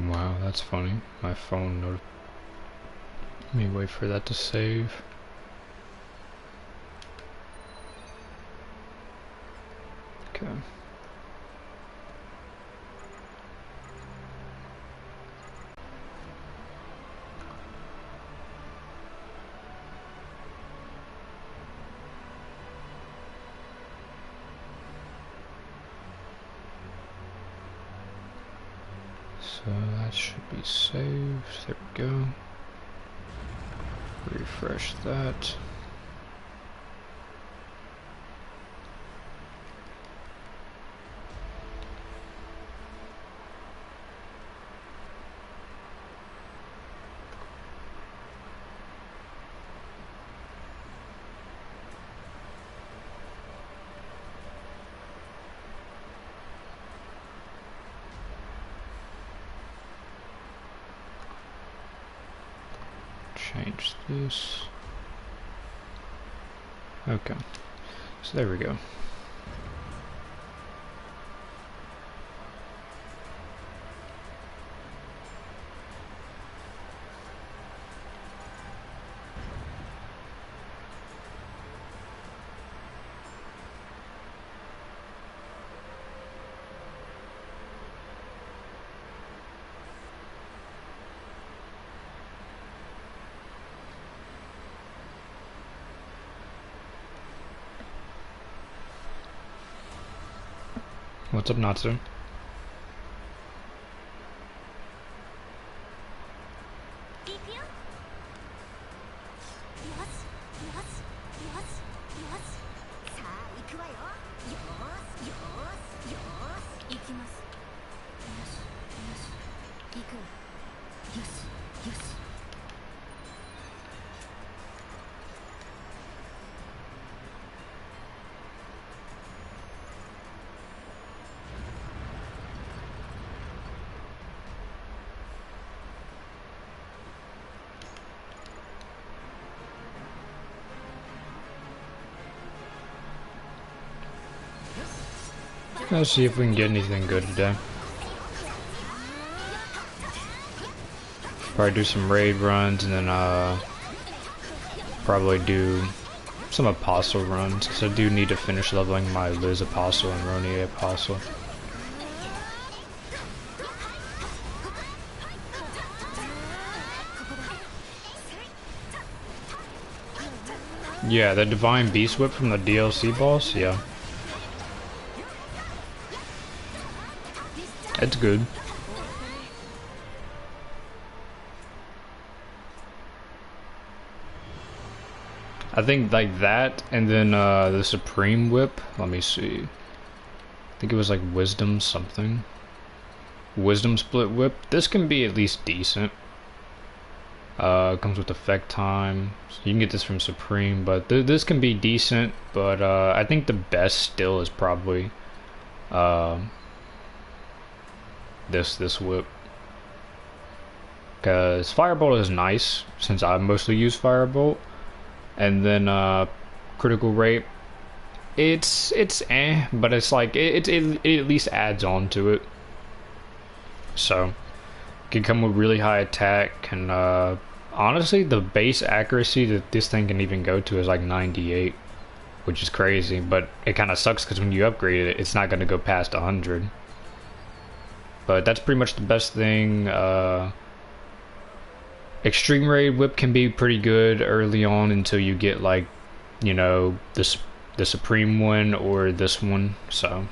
Wow, that's funny. My phone notified. Let me wait for that to save. Okay. So that should be saved. There we go. Refresh that. Change this. Okay, so there we go. What's up, Natsu? Let's see if we can get anything good today. Probably do some raid runs and then probably do some apostle runs, because I do need to finish leveling my Liz apostle and Roni apostle. Yeah, the divine beast whip from the DLC boss, yeah. It's good. I think like that, and then the supreme whip. Let me see. I think it was like wisdom something. Wisdom split whip. This can be at least decent. Comes with effect time. So you can get this from supreme, but this can be decent. But I think the best still is probably this whip, because firebolt is nice since I mostly use firebolt, and then critical rate, it's eh, but it's like it at least adds on to it. So it can come with really high attack, and honestly the base accuracy that this thing can even go to is like 98, which is crazy, but it kind of sucks because when you upgrade it, it's not going to go past 100. But that's pretty much the best thing. Extreme raid whip can be pretty good early on until you get like, you know, the supreme one or this one. So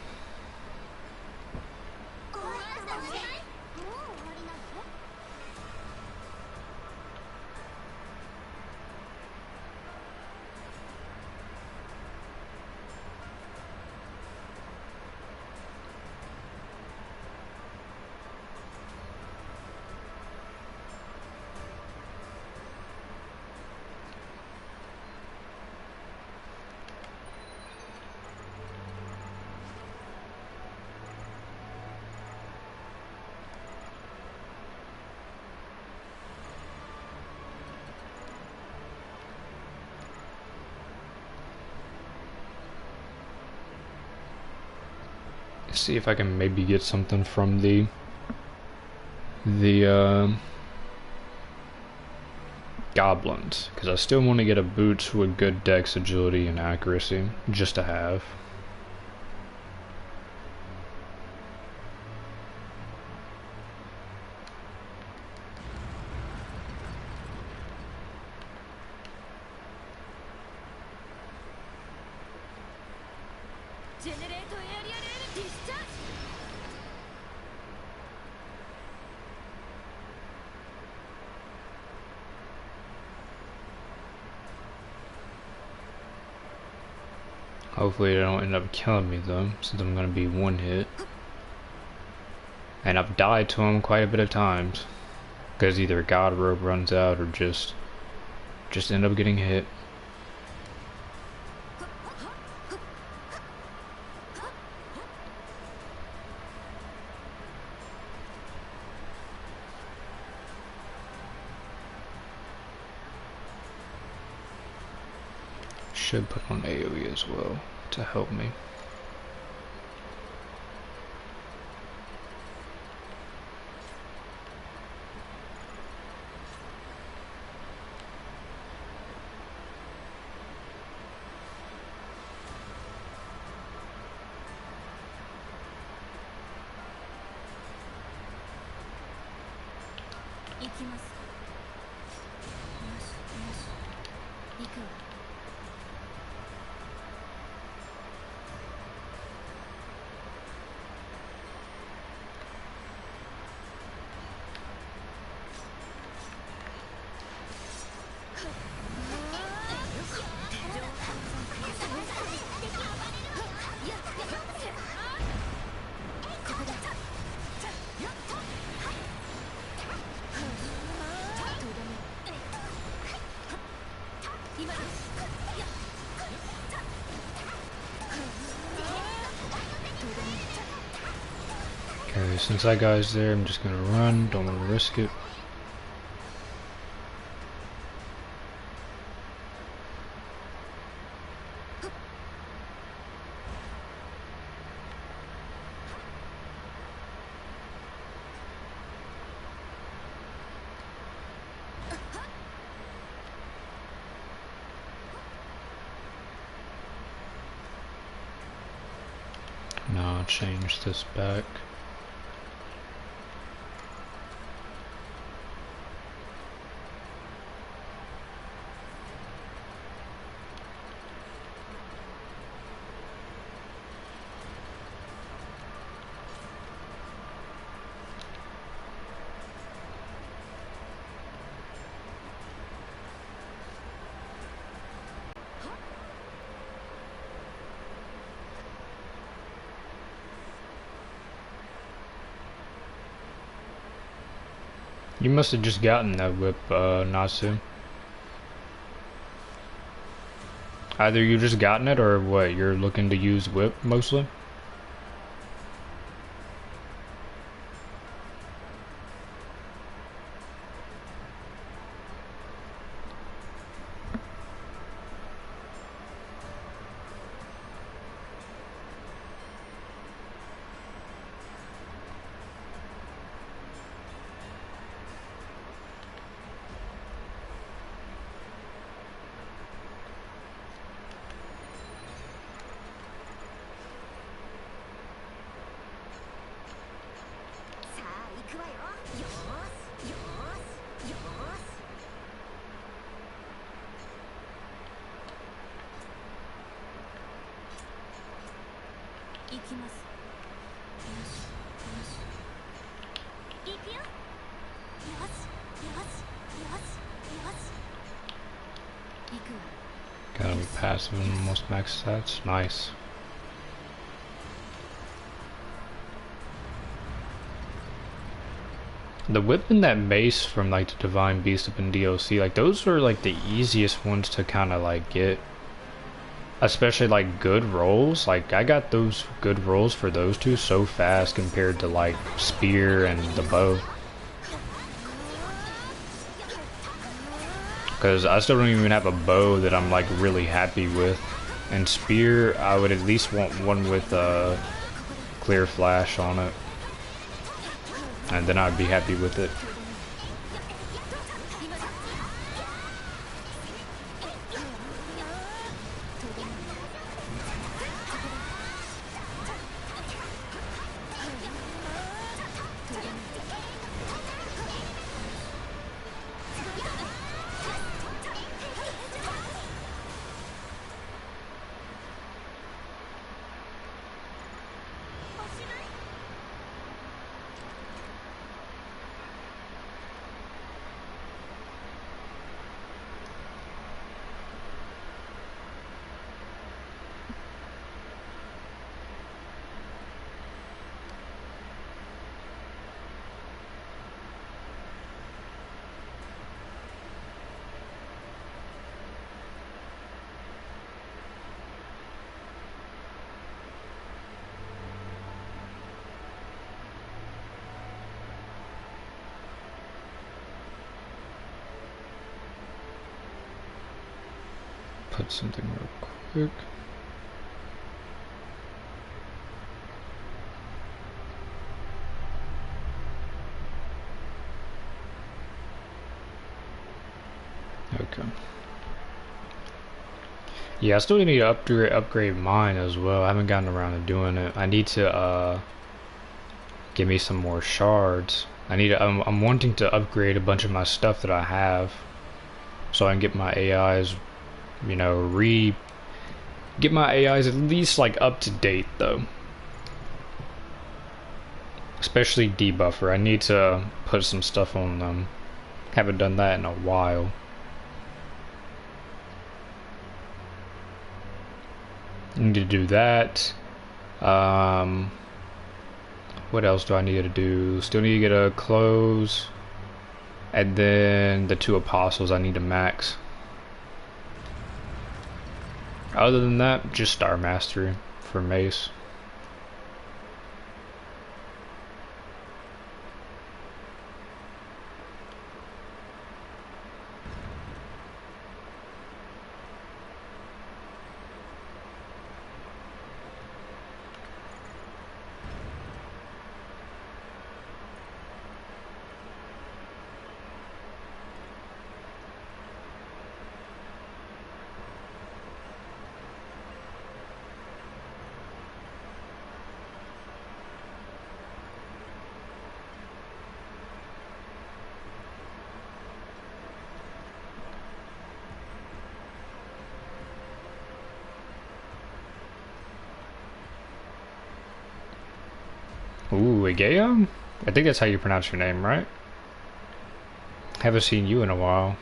see if I can maybe get something from the the goblins, because I still want to get a boots with good dex, agility, and accuracy, just to have. Hopefully they don't end up killing me though, since I'm gonna be one hit. And I've died to them quite a bit of times, because either God rope runs out or just end up getting hit. Should put on AoE as well to help me. Okay, since that guy's there, I'm just gonna run, don't want to risk it. Now I'll change this back. You must have just gotten that whip, Nasu. Either you just gotten it or what, you're looking to use whip mostly? Gotta be passive and most max stats. Nice. The whip and that mace from like the Divine Beast up in DLC, like those are like the easiest ones to kind of like get. Especially like good rolls. Like I got those good rolls for those two so fast compared to like spear and the bow. Because I still don't even have a bow that I'm like really happy with. And spear, I would at least want one with clear flash on it. and then I'd be happy with it. Put something real quick. Okay. Yeah, I still need to upgrade mine as well. I haven't gotten around to doing it. I need to give me some more shards. I'm wanting to upgrade a bunch of my stuff that I have, so I can get my AIs, you know, get my AIs at least like up to date though. Especially debuffer. I need to put some stuff on them. Haven't done that in a while. Need to do that. What else do I need to do? Still need to get a close. And then the 2 apostles I need to max. Other than that, just Star Mastery for Mace. Ooh, Egea? I think that's how you pronounce your name, right? Haven't seen you in a while.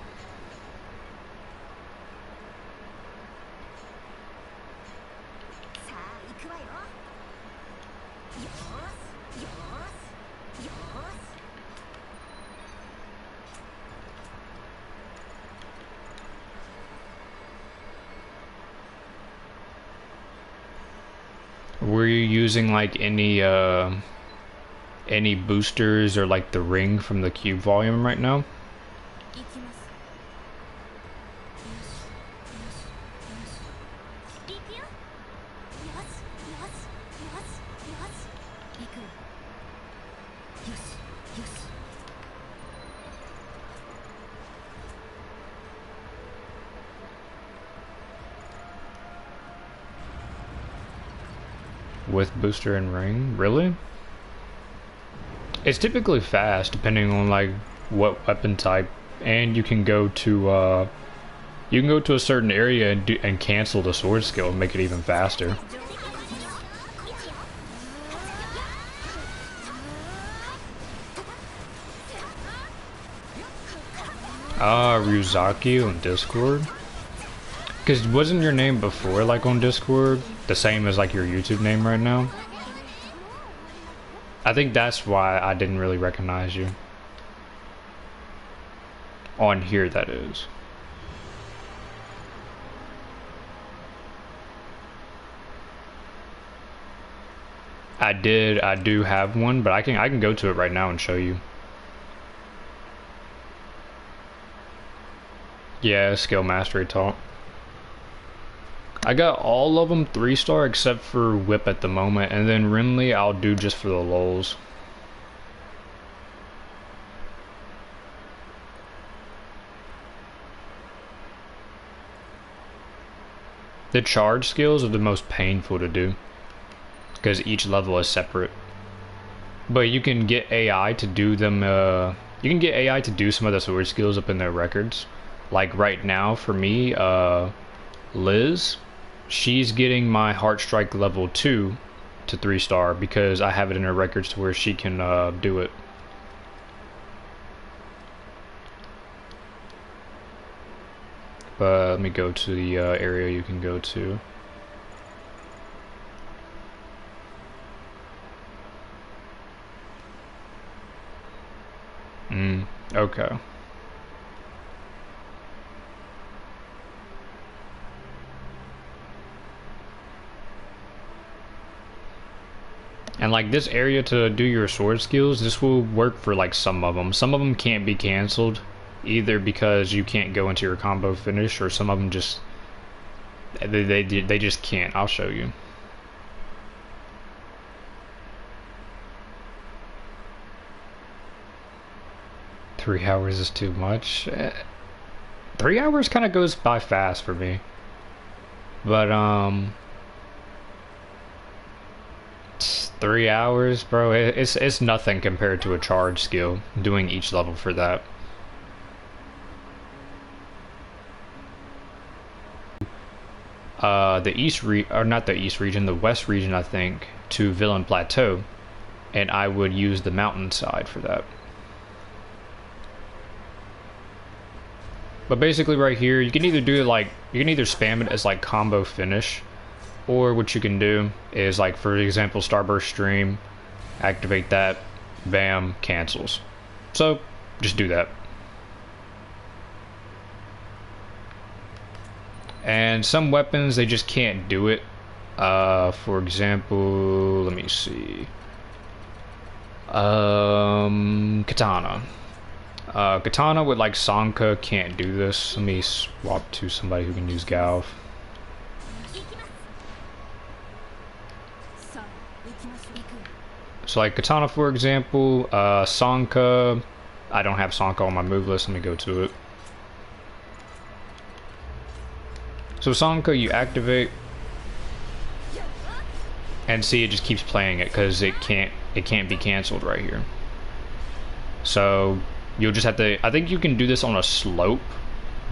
Were you using like any boosters or like the ring from the cube volume right now? With booster and ring? Really? It's typically fast depending on like what weapon type, and you can go to a certain area and cancel the sword skill and make it even faster. Ryuzaki on Discord? Because wasn't your name before like on Discord the same as like your YouTube name right now? I think that's why I didn't really recognize you. On here, that is. I do have one, but I can go to it right now and show you. Yeah, skill mastery talk. I got all of them 3-star except for Whip at the moment, and then Renly I'll do just for the lulz. The charge skills are the most painful to do because each level is separate. But you can get AI to do them. You can get AI to do some of the sword skills up in their records. Like right now, for me, Liz, she's getting my Heart Strike level 2 to 3-star because I have it in her records to where she can do it. But let me go to the area you can go to. Okay. And like this area to do your sword skills, this will work for like some of them. Some of them can't be canceled either because you can't go into your combo finish, or some of them just they just can't. I'll show you. Three hours is too much. 3 hours kind of goes by fast for me. But 3 hours, bro. It's nothing compared to a charge skill. Doing each level for that. Not the east region, the west region, I think, to Villain Plateau, and I would use the mountainside for that. But basically right here, you can either do it like, you can either spam it as like combo finish, or what you can do is like, for example, Starburst Stream, activate that, bam, cancels. So just do that. And some weapons, they just can't do it. For example, let me see. Katana. Katana with like Sanka can't do this. Let me swap to somebody who can use Galv. So like Katana, for example, Sanka, I don't have Sanka on my move list. Let me go to it. So Sanka, you activate, and see, it just keeps playing it because it can't be canceled right here. So you'll just have to, I think you can do this on a slope,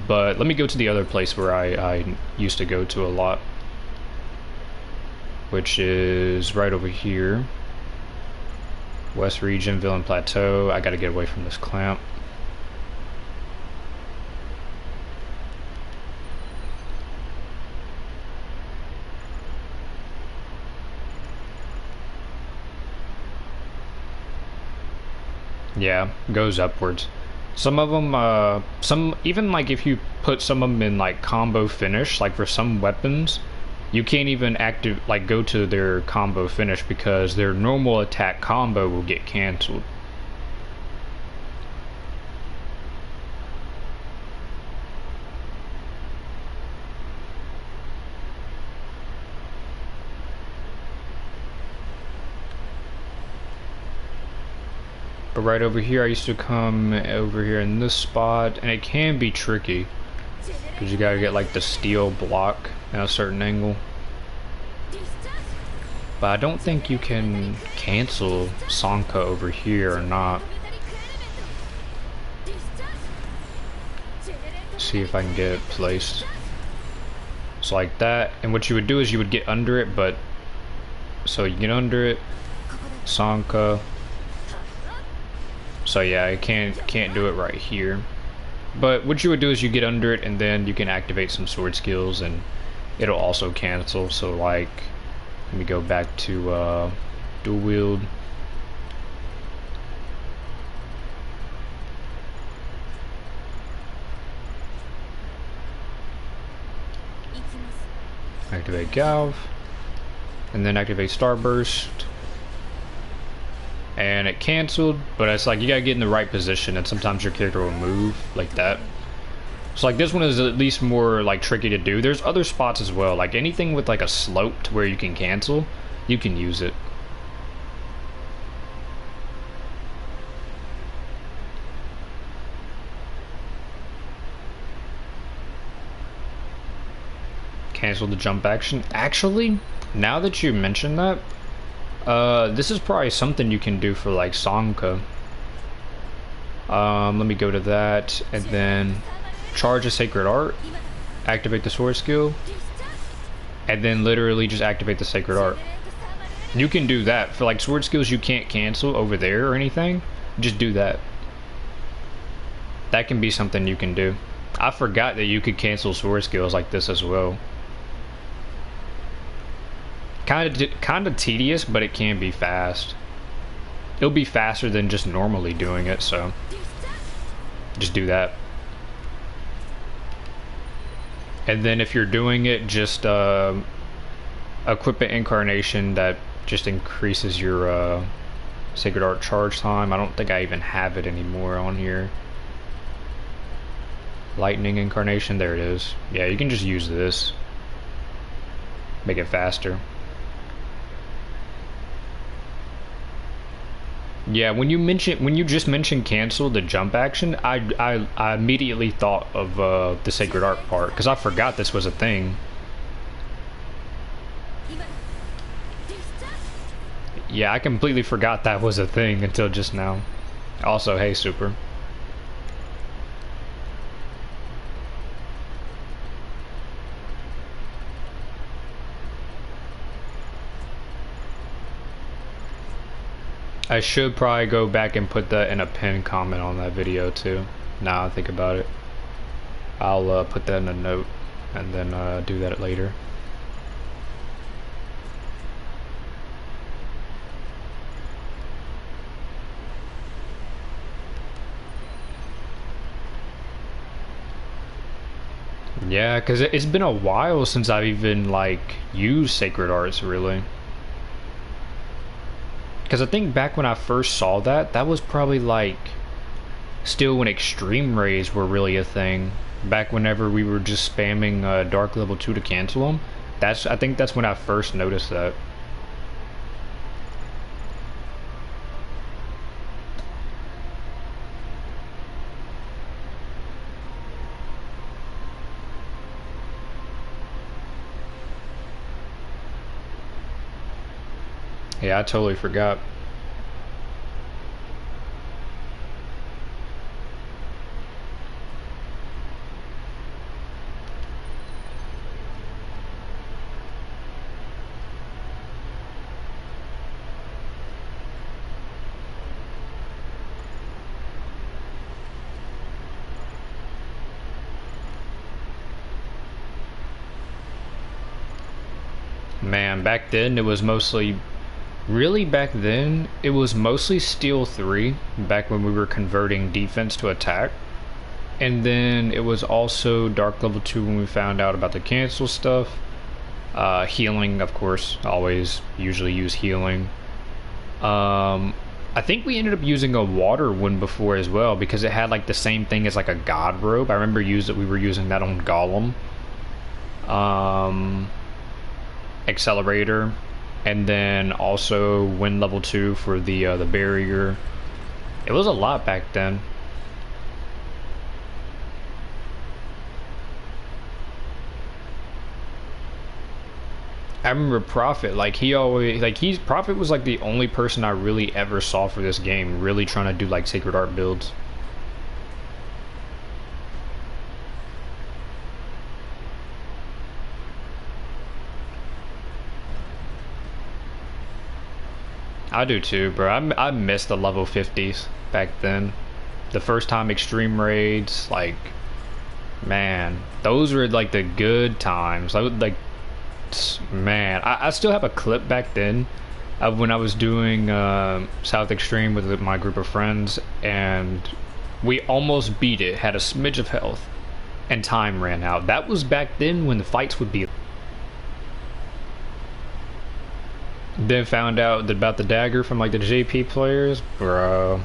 but let me go to the other place where I used to go to a lot, which is right over here. West region, Villain Plateau. I gotta get away from this clamp. Yeah, goes upwards. Some of them, even like if you put some of them in like combo finish, like for some weapons, you can't even go to their combo finish because their normal attack combo will get canceled. But right over here, I used to come over here in this spot, and it can be tricky because you gotta get like the steel block at a certain angle. But I don't think you can cancel Sanka over here or not. See if I can get it placed. So like that, and what you would do is you would get under it, but so you get under it, Sanka. So yeah, I can't do it right here. But what you would do is you get under it, and then you can activate some sword skills, and it'll also cancel. So like, let me go back to dual wield. Activate Galv, and then activate Starburst. And it canceled, but it's like you gotta get in the right position, and sometimes your character will move like that. So like this one is at least more like tricky to do. There's other spots as well, like anything with like a slope to where you can cancel, you can use it. cancel the jump action. Actually, now that you mention that, this is probably something you can do for like Sangha. Let me go to that and then charge a Sacred Art, activate the sword skill, and then literally just activate the Sacred Art. You can do that for like sword skills you can't cancel over there or anything. Just do that. That can be something you can do. I forgot that you could cancel sword skills like this as well. Kind of tedious, but it can be fast. It'll be faster than just normally doing it, so just do that. And then if you're doing it, just equip an incarnation that just increases your Sacred Art charge time. I don't think I even have it anymore on here. Lightning incarnation, there it is. Yeah, you can just use this. Make it faster. Yeah, when you just mentioned cancel the jump action, I immediately thought of the Sacred Art part because I forgot this was a thing. Yeah, I completely forgot that was a thing until just now. Also, hey, Super. I should probably go back and put that in a pinned comment on that video too. Now I think about it. I'll put that in a note and then do that later. Yeah, because it's been a while since I've even like used Sacred Arts really. Because I think back when I first saw that, that was probably like still when extreme rays were really a thing. Back whenever we were just spamming Dark Level 2 to cancel them. I think that's when I first noticed that. Yeah, I totally forgot. Man, back then it was mostly... Really, back then, it was mostly Steel 3, back when we were converting defense to attack. And then it was also Dark Level 2 when we found out about the cancel stuff. Healing, of course, always usually use healing. I think we ended up using a water one before as well, because it had like the same thing as like a God Robe. I remember we were using that on Golem. Accelerator. And then also Wind Level 2 for the barrier. It was a lot back then. I remember Prophet, like Prophet was like the only person I really ever saw for this game, really trying to do like Sacred Art builds. I do too, bro. I missed the level 50s back then. The first time extreme raids, like, man, those were like the good times. Man, I still have a clip back then of when I was doing South Extreme with my group of friends, and we almost beat it, had a smidge of health, and time ran out. That was back then when the fights would be... Then found out about the dagger from like the JP players. Bro,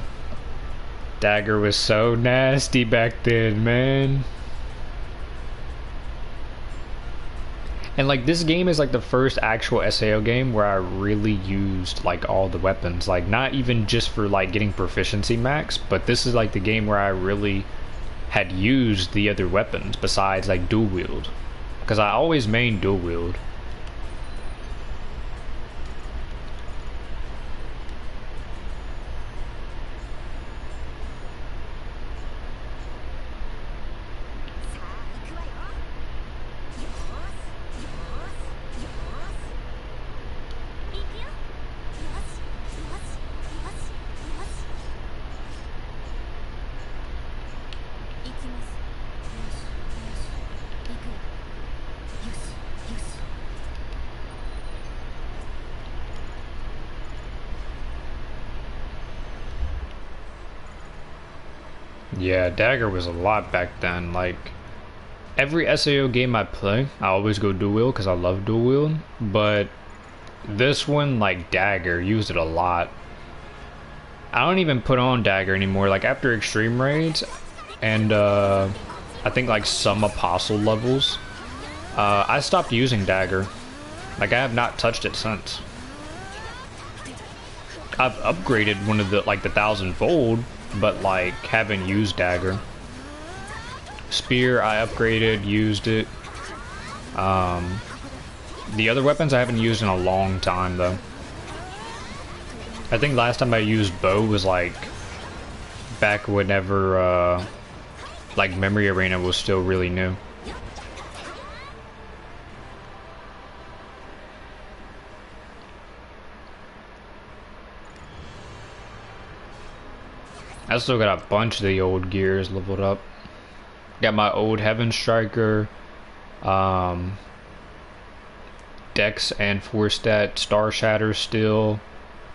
dagger was so nasty back then, man. And like this game is like the first actual SAO game where I really used like all the weapons, like not even just for like getting proficiency max, but this is like the game where I really had used the other weapons besides like dual wield. because I always main dual wield. Yeah, dagger was a lot back then. Like, every SAO game I play, I always go dual wield because I love dual wield. But this one, like dagger, used it a lot. I don't even put on dagger anymore. Like after extreme raids, and I think like some apostle levels, I stopped using dagger. Like I have not touched it since. I've upgraded one of the like the 1000-fold, but like haven't used dagger. Spear I upgraded, used it. The other weapons I haven't used in a long time though. I think last time I used bow was like back whenever like Memory Arena was still really new. I still got a bunch of the old gears leveled up. Got my old Heaven Striker, Dex and 4-stat Star Shatter still.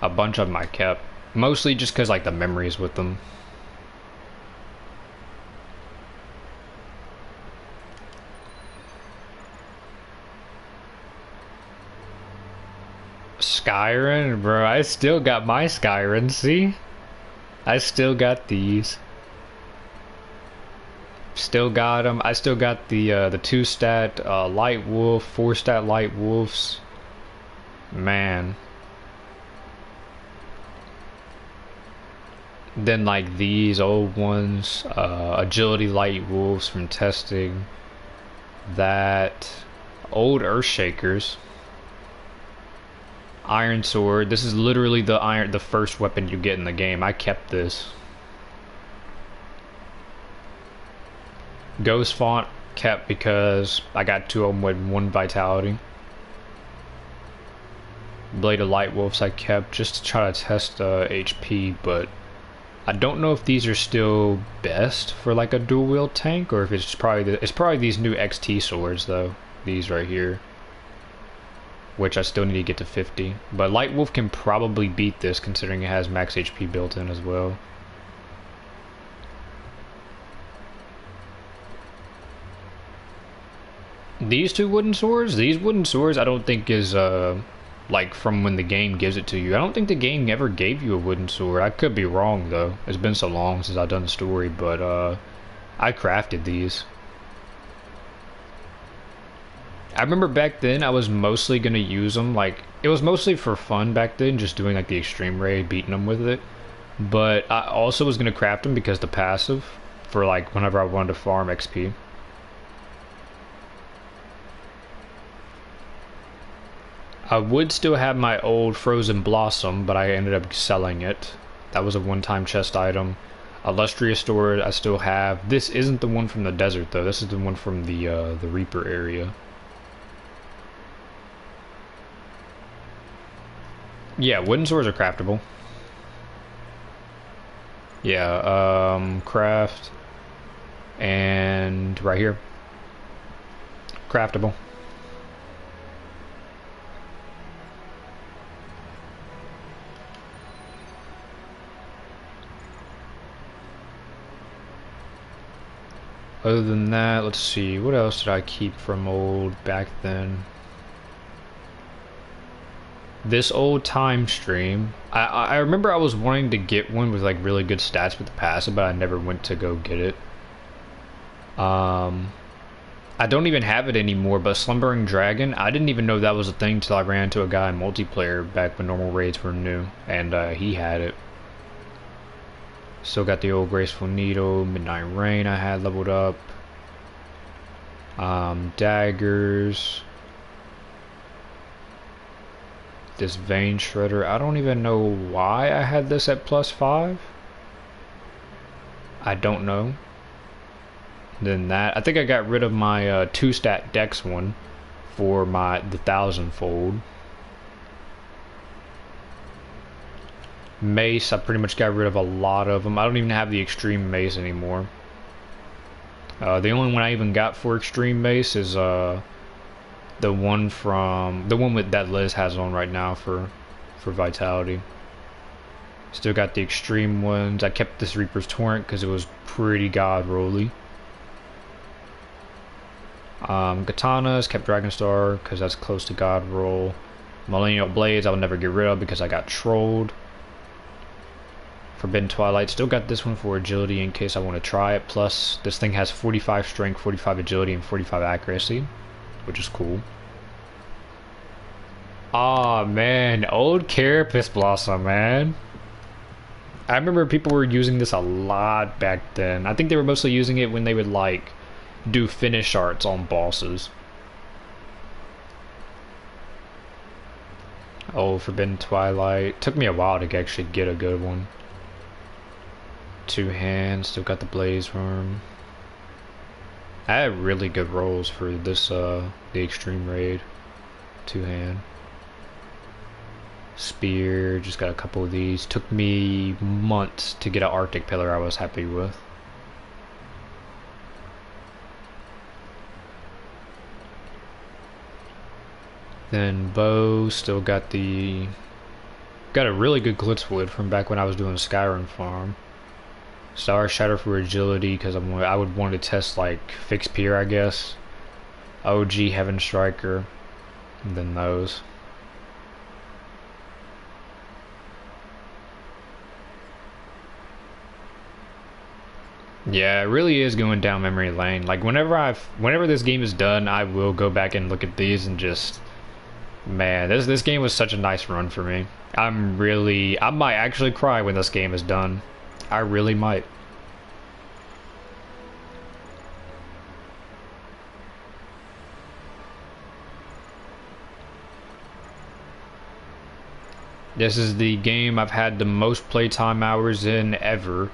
A bunch of them I kept. Mostly just because like the memories with them. Skyrim, bro. I still got my Skyrim, see? I still got these. Still got them. I still got the 2-stat Light Wolf, 4-stat Light Wolves. Man. Then like these old ones, Agility Light Wolves from testing. That old Earthshakers. Iron Sword. This is literally the first weapon you get in the game. I kept this. Ghost Font kept because I got 2 of them with 1 vitality. Blade of Light Wolves I kept just to try to test HP, but I don't know if these are still best for like a dual wield tank or if it's probably these new XT swords though. These right here. Which I still need to get to 50. But Light Wolf can probably beat this considering it has max HP built in as well. These 2 wooden swords? These wooden swords I don't think is like from when the game gives it to you. I don't think the game ever gave you a wooden sword. I could be wrong though. It's been so long since I've done the story, but I crafted these. I remember back then I was mostly gonna use them, like it was mostly for fun back then, just doing like the extreme raid, beating them with it. But I also was gonna craft them because the passive for like whenever I wanted to farm XP. I would still have my old Frozen Blossom, but I ended up selling it. That was a one-time chest item. Illustrious Sword I still have. This isn't the one from the desert though. This is the one from the Reaper area. Yeah, wooden swords are craftable. Yeah, craft. And right here. Craftable. Other than that, let's see, what else did I keep from old back then? This old time stream. I remember I was wanting to get one with like really good stats with the passive, but I never went to go get it. I don't even have it anymore, but Slumbering Dragon, I didn't even know that was a thing till I ran into a guy in multiplayer back when normal raids were new, and he had it. Still got the old Graceful Needle, Midnight Rain I had leveled up. Daggers. This vein shredder. I don't even know why I had this at +5. I don't know. Then that. I think I got rid of my 2-stat dex one for the 1000-fold. Mace, I pretty much got rid of a lot of them. I don't even have the extreme mace anymore. The only one I even got for extreme mace is the one with that Liz has on right now for vitality. Still got the extreme ones. I kept this Reaper's Torrent because it was pretty god rolly. Katanas, kept Dragonstar because that's close to god roll. Millennial Blades I will never get rid of because I got trolled. Forbidden Twilight, still got this one for agility in case I want to try it. Plus, this thing has 45 strength, 45 agility, and 45 accuracy, which is cool. Aw, man, old Carapace Blossom, man. I remember people were using this a lot back then. I think they were mostly using it when they would, like, do finish arts on bosses. Oh, Forbidden Twilight. Took me a while to actually get a good one. 2 hands, still got the Blaze Worm. I had really good rolls for this, the Extreme Raid. 2 hand. Spear, just got a couple of these. Took me months to get an Arctic Pillar I was happy with. Then bow, still got a really good Glitzwood from back when I was doing Skyrim farm. Star Shatter for agility because I would want to test like Fixed Pier, I guess. OG Heaven Striker, and then those. Yeah, it really is going down memory lane. Like whenever this game is done, I will go back and look at these and just, man, this game was such a nice run for me. I might actually cry when this game is done. I really might. This is the game I've had the most playtime hours in ever.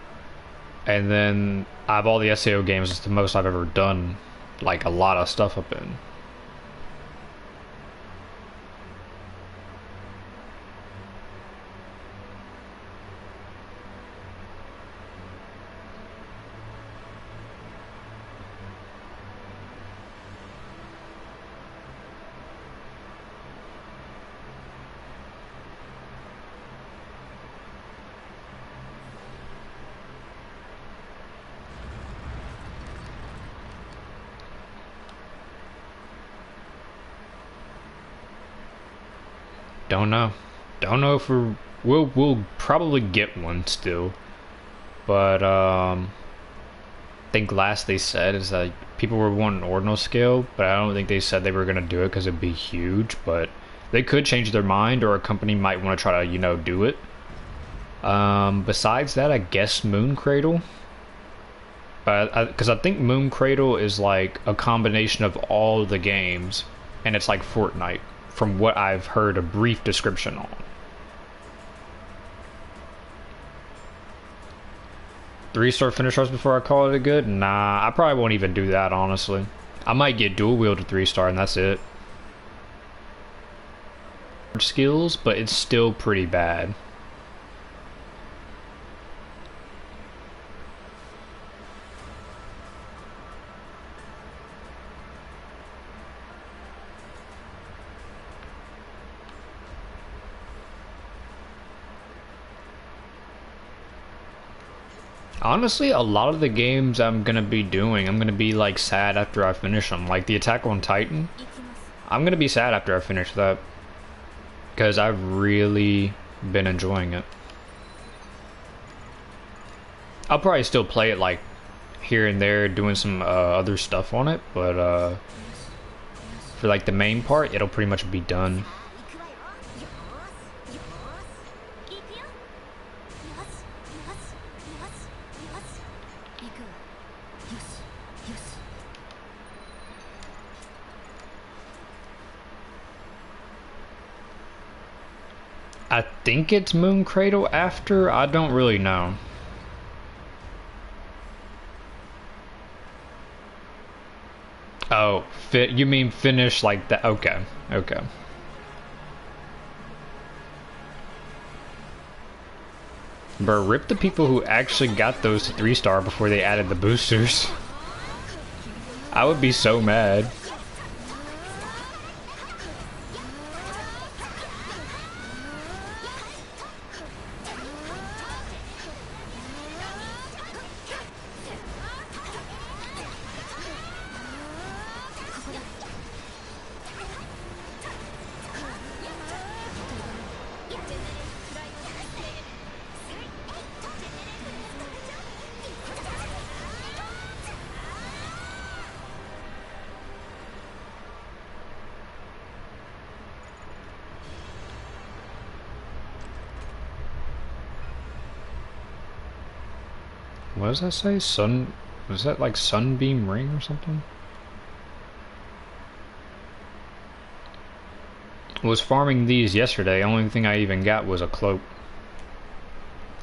And then out of all the SAO games, it's the most I've ever done, like, a lot of stuff up in. Don't know. Don't know if we'll probably get one still. But I think last they said is that people were wanting ordinal scale, but I don't think they said they were gonna do it because it'd be huge. But they could change their mind, or a company might want to try to, do it. Besides that, I guess Moon Cradle. Because I think Moon Cradle is like a combination of all the games, and it's like Fortnite, from what I've heard a brief description on. 3-star finishers before I call it a good? Nah, I probably won't even do that, honestly. I might get dual wield to 3-star and that's it. Skills, but it's still pretty bad. Honestly, a lot of the games I'm gonna be like sad after I finish them. Like the Attack on Titan, I'm gonna be sad after I finish that, because I've really been enjoying it. I'll probably still play it like here and there, doing some other stuff on it, but for like the main part, it'll pretty much be done. I think it's Moon Cradle after. I don't really know. Oh, you mean finish like that? Okay, okay. But rip the people who actually got those to 3-star before they added the boosters. I would be so mad. What does that say? Sun... Was that like Sunbeam Ring or something? Was farming these yesterday. Only thing I even got was a cloak.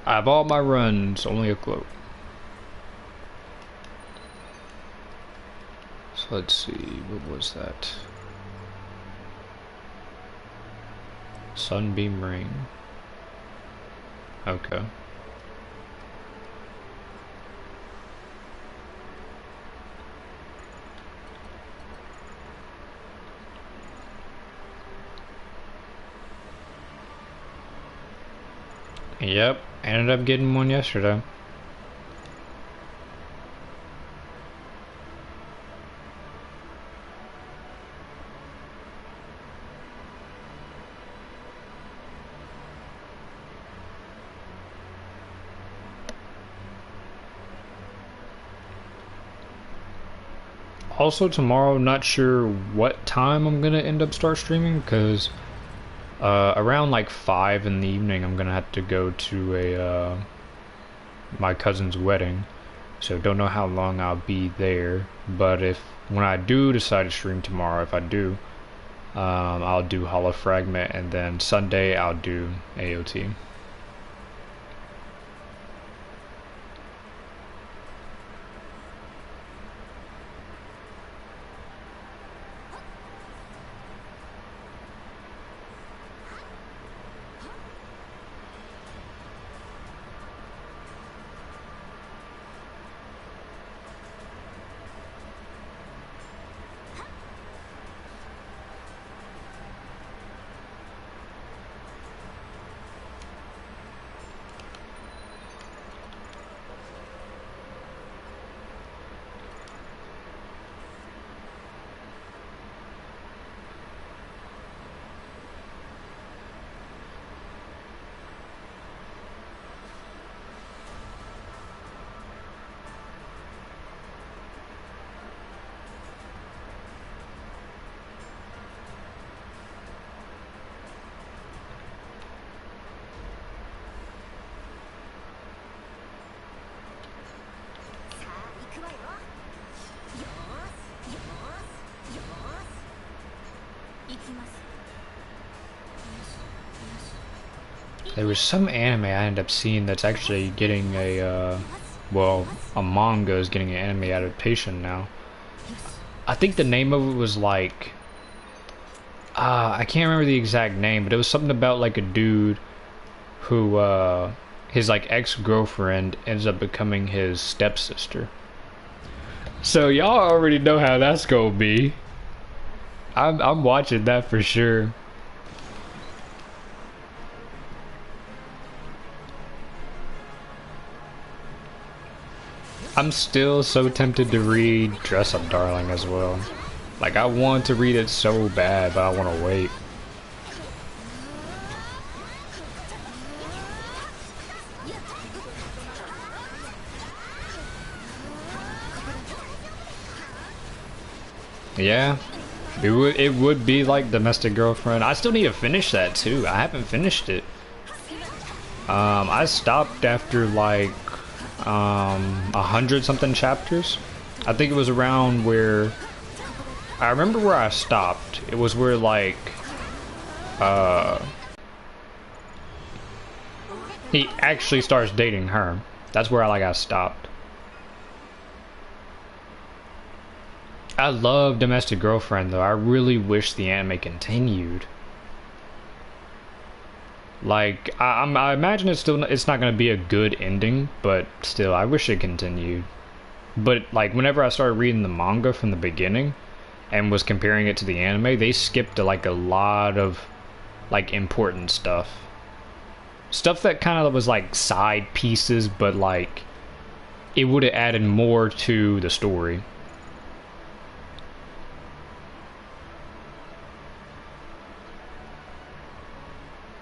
I have all my runs, only a cloak. So let's see, what was that? Sunbeam Ring. Okay. Yep, ended up getting one yesterday. Also tomorrow, not sure what time I'm gonna end up start streaming, because around like 5 in the evening I'm gonna have to go to a my cousin's wedding, so don't know how long I'll be there. But if when I do decide to stream tomorrow, if I do, I'll do Hollow Fragment, and then Sunday I'll do AOT. There was some anime I ended up seeing that's actually getting a, well, a manga is getting an anime adaptation now. I think the name of it was like, I can't remember the exact name, but it was something about like a dude who, his like ex-girlfriend ends up becoming his stepsister. So y'all already know how that's gonna be. I'm watching that for sure. I'm still so tempted to read Dress Up Darling as well. Like, I want to read it so bad, but I want to wait. Yeah, it would be like Domestic Girlfriend. I still need to finish that too. I haven't finished it. I stopped after like 100 something chapters. I think it was around where I remember where I stopped. It was where like He actually starts dating her. That's where I got stopped. I love Domestic Girlfriend though. I really wish the anime continued. Like I imagine it's not gonna be a good ending, but still I wish it continued. But like whenever I started reading the manga from the beginning and was comparing it to the anime, they skipped like a lot of like important stuff. Stuff that kind of was like side pieces, but like it would have added more to the story.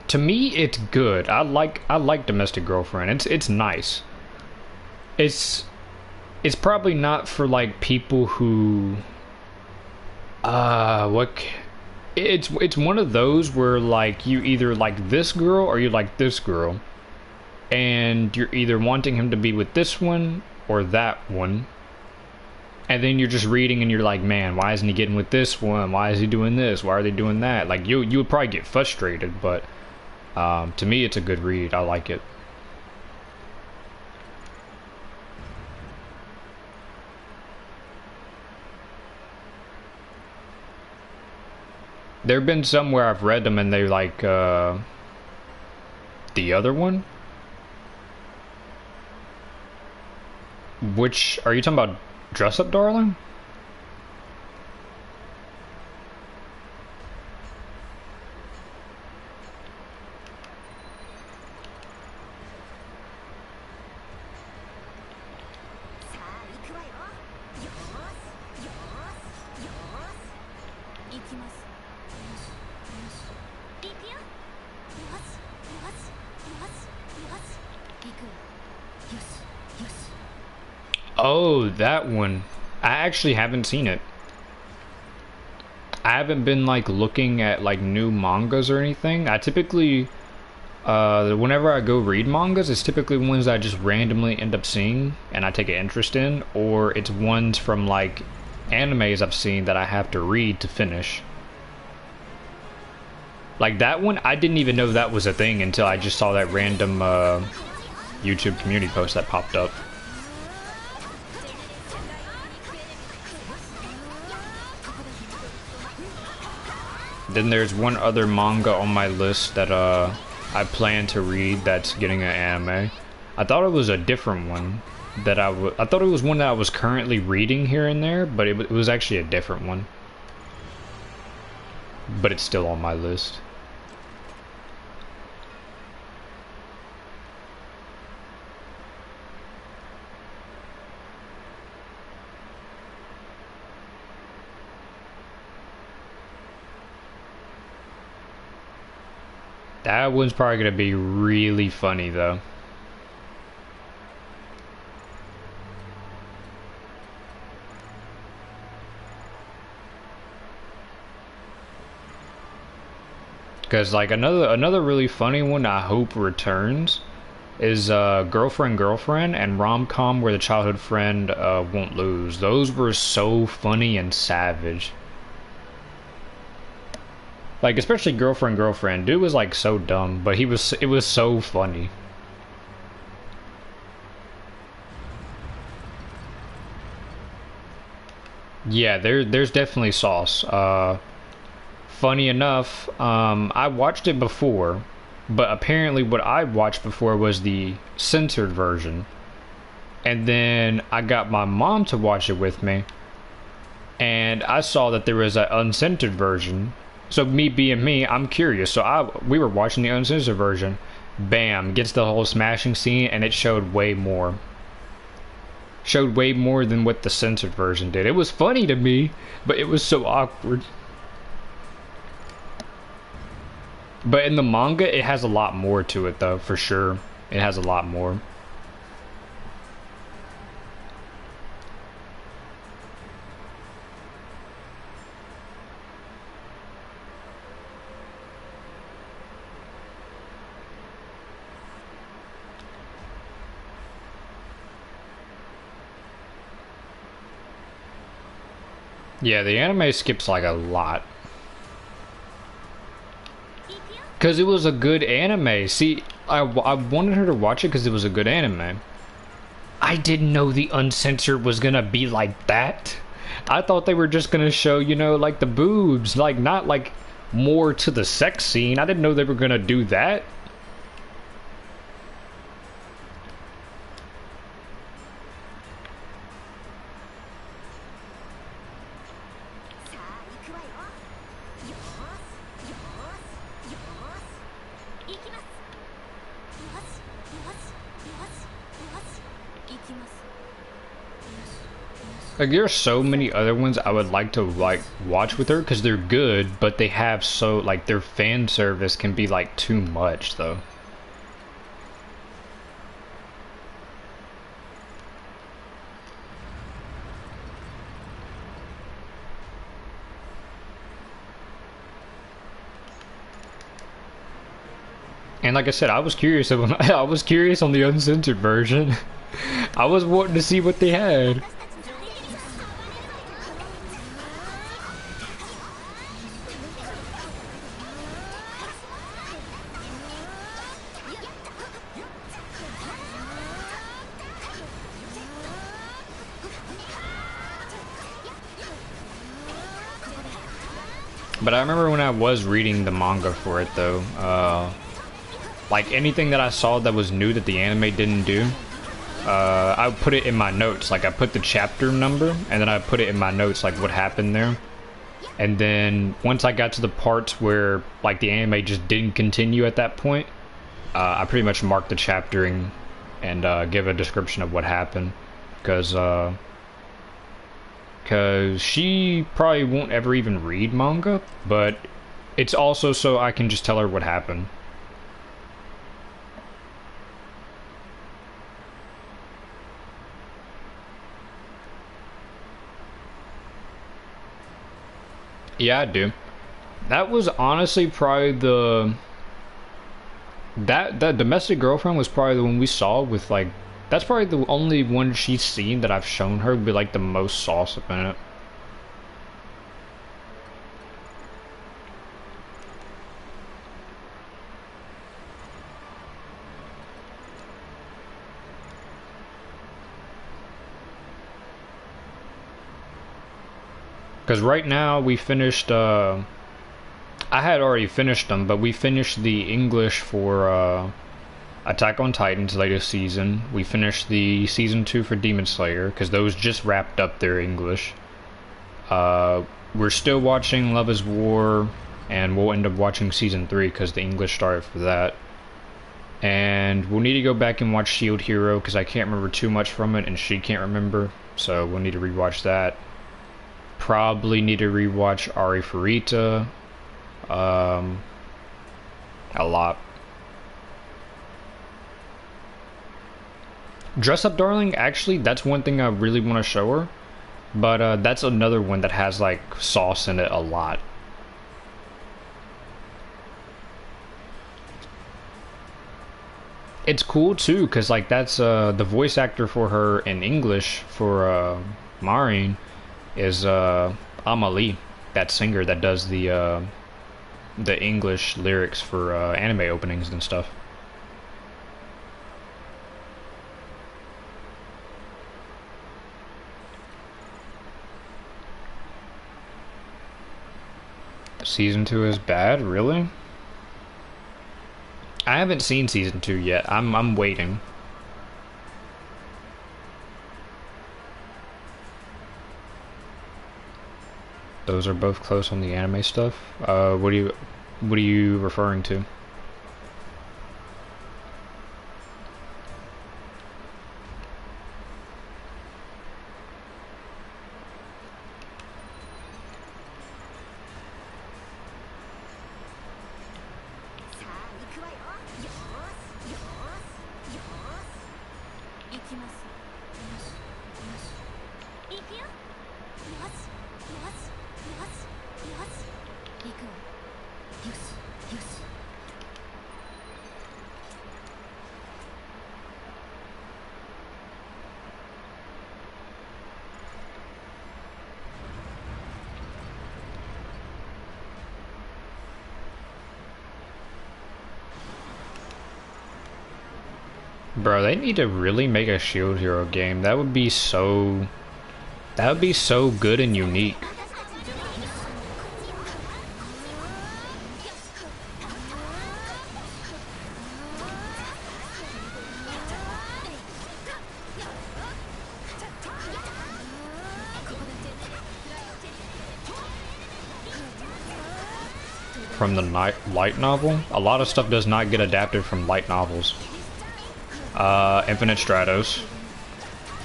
To me, it's good. I like Domestic Girlfriend. It's nice. It's it's probably not for like people who what it's one of those where like you either like this girl or you like this girl, and you're either wanting him to be with this one or that one, and then you're just reading and you're like, man, why isn't he getting with this one? Why is he doing this? Why are they doing that? Like you would probably get frustrated, but to me it's a good read. I like it. There have been some where I've read them and they like the other one. Which are you talking about? Dress Up Darling? Oh, that one. I actually haven't seen it. I haven't been like looking at like new mangas or anything. I typically whenever I go read mangas, it's typically ones I just randomly end up seeing and I take an interest in, or it's ones from like animes I've seen that I have to read to finish. Like that one, I didn't even know that was a thing until I just saw that random YouTube community post that popped up. Then there's one other manga on my list that I plan to read that's getting an anime. I thought it was a different one that I thought it was one that I was currently reading here and there, but it was actually a different one. But it's still on my list. That one's probably gonna be really funny though. Cause like another really funny one I hope returns is Girlfriend Girlfriend and rom-com where the childhood friend won't lose. Those were so funny and savage. Like especially Girlfriend Girlfriend. Dude was like so dumb, but it was so funny. Yeah, there's definitely sauce. Funny enough, I watched it before, but apparently what I watched before was the censored version. And then I got my mom to watch it with me, and I saw that there was an uncensored version. So me being me, I'm curious. So we were watching the uncensored version. Bam, gets the whole smashing scene, and it showed way more. Showed way more than what the censored version did. It was funny to me, but it was so awkward. But in the manga, it has a lot more to it, though, for sure. It has a lot more. Yeah, the anime skips like a lot. Because it was a good anime. See, I wanted her to watch it because it was a good anime. I didn't know the uncensored was gonna be like that. I thought they were just gonna show, you know, like the boobs, like not like more to the sex scene. I didn't know they were gonna do that. Like there's so many other ones I would like to like watch with her because they're good, but they have so like their fan service can be like too much though. And like I said, I was curious I was curious on the uncensored version. I was wanting to see what they had. But I remember when I was reading the manga for it though, like anything that I saw that was new that the anime didn't do, I would put it in my notes. Like I put the chapter number and then I put it in my notes like what happened there. And then once I got to the parts where like the anime just didn't continue at that point, I pretty much marked the chapter and give a description of what happened. Because she probably won't ever even read manga, but it's also so I can just tell her what happened. Yeah, I do. That was honestly probably that domestic girlfriend was probably the one we saw with like that's probably the only one she's seen that I've shown her with like the most sauce up in it. Because right now we finished I had already finished them, but we finished the English for Attack on Titan's latest season. We finished the season 2 for Demon Slayer because those just wrapped up their English. We're still watching Love is War, and we'll end up watching season 3 because the English started for that. And we'll need to go back and watch Shield Hero because I can't remember too much from it, and she can't remember, so we'll need to rewatch that. Probably need to rewatch Ari Furita. A lot. Dress Up Darling, actually, that's one thing I really want to show her. But that's another one that has like sauce in it a lot. It's cool too, cause like that's the voice actor for her in English for Marin is Amalie, that singer that does the English lyrics for anime openings and stuff. Season 2 is bad, really? I haven't seen season 2 yet. I'm waiting. Those are both close on the anime stuff. What are you referring to? Bro, they need to really make a Shield Hero game. That would be so... That would be so good and unique. From the light novel? A lot of stuff does not get adapted from light novels. Infinite Stratos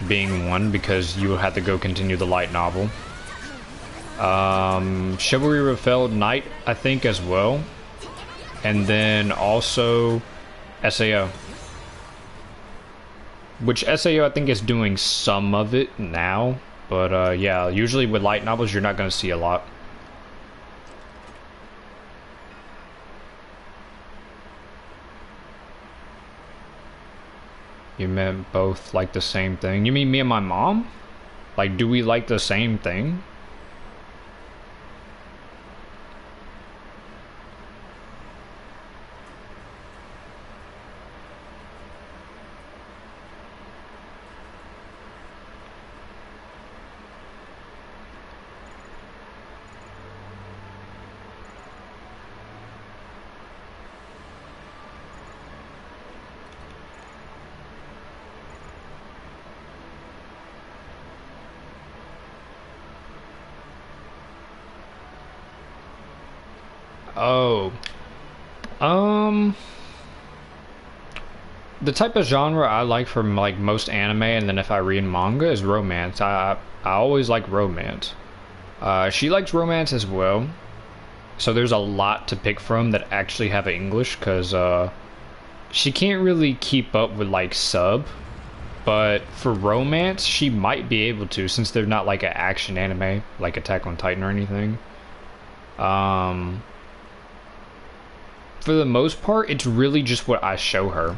being one, because you have to go continue the light novel. Chivalry Refelled Knight, I think, as well. And then also SAO. Which SAO I think is doing some of it now. But yeah, usually with light novels you're not going to see a lot. You meant both like the same thing? You mean me and my mom? Like, do we like the same thing? Oh, the type of genre I like from like most anime, and then if I read manga, is romance. I always like romance. She likes romance as well, so there's a lot to pick from that actually have English, because she can't really keep up with like sub, but for romance she might be able to, since they're not like an action anime like Attack on Titan or anything. For the most part, it's really just what I show her.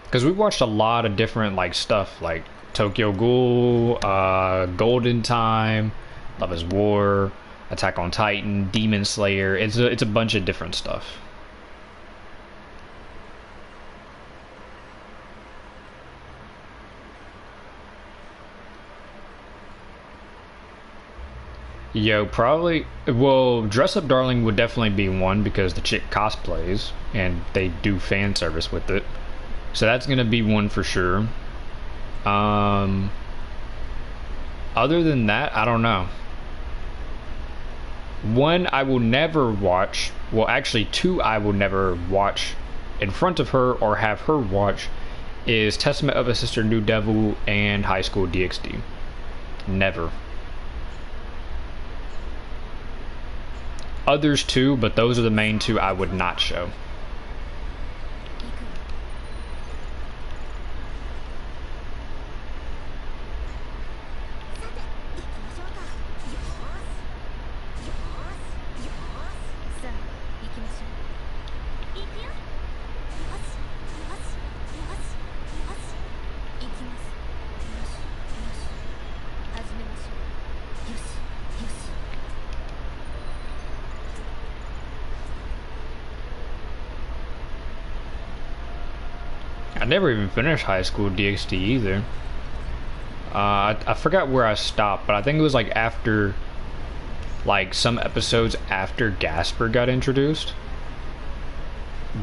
Because we watched a lot of different like stuff, like Tokyo Ghoul, Golden Time, Love is War, Attack on Titan, Demon Slayer. It's a bunch of different stuff. Yo, probably. Well, Dress Up Darling would definitely be one, because the chick cosplays and they do fan service with it. So that's gonna be one for sure. Other than that, I don't know. One I will never watch. Well, actually, two I will never watch in front of her or have her watch is Testament of a Sister New Devil and High School DxD. Never. Others too, but those are the main two I would not show. I never even finished High School DxD either. I forgot where I stopped, but I think it was like after, like some episodes after Gasper got introduced.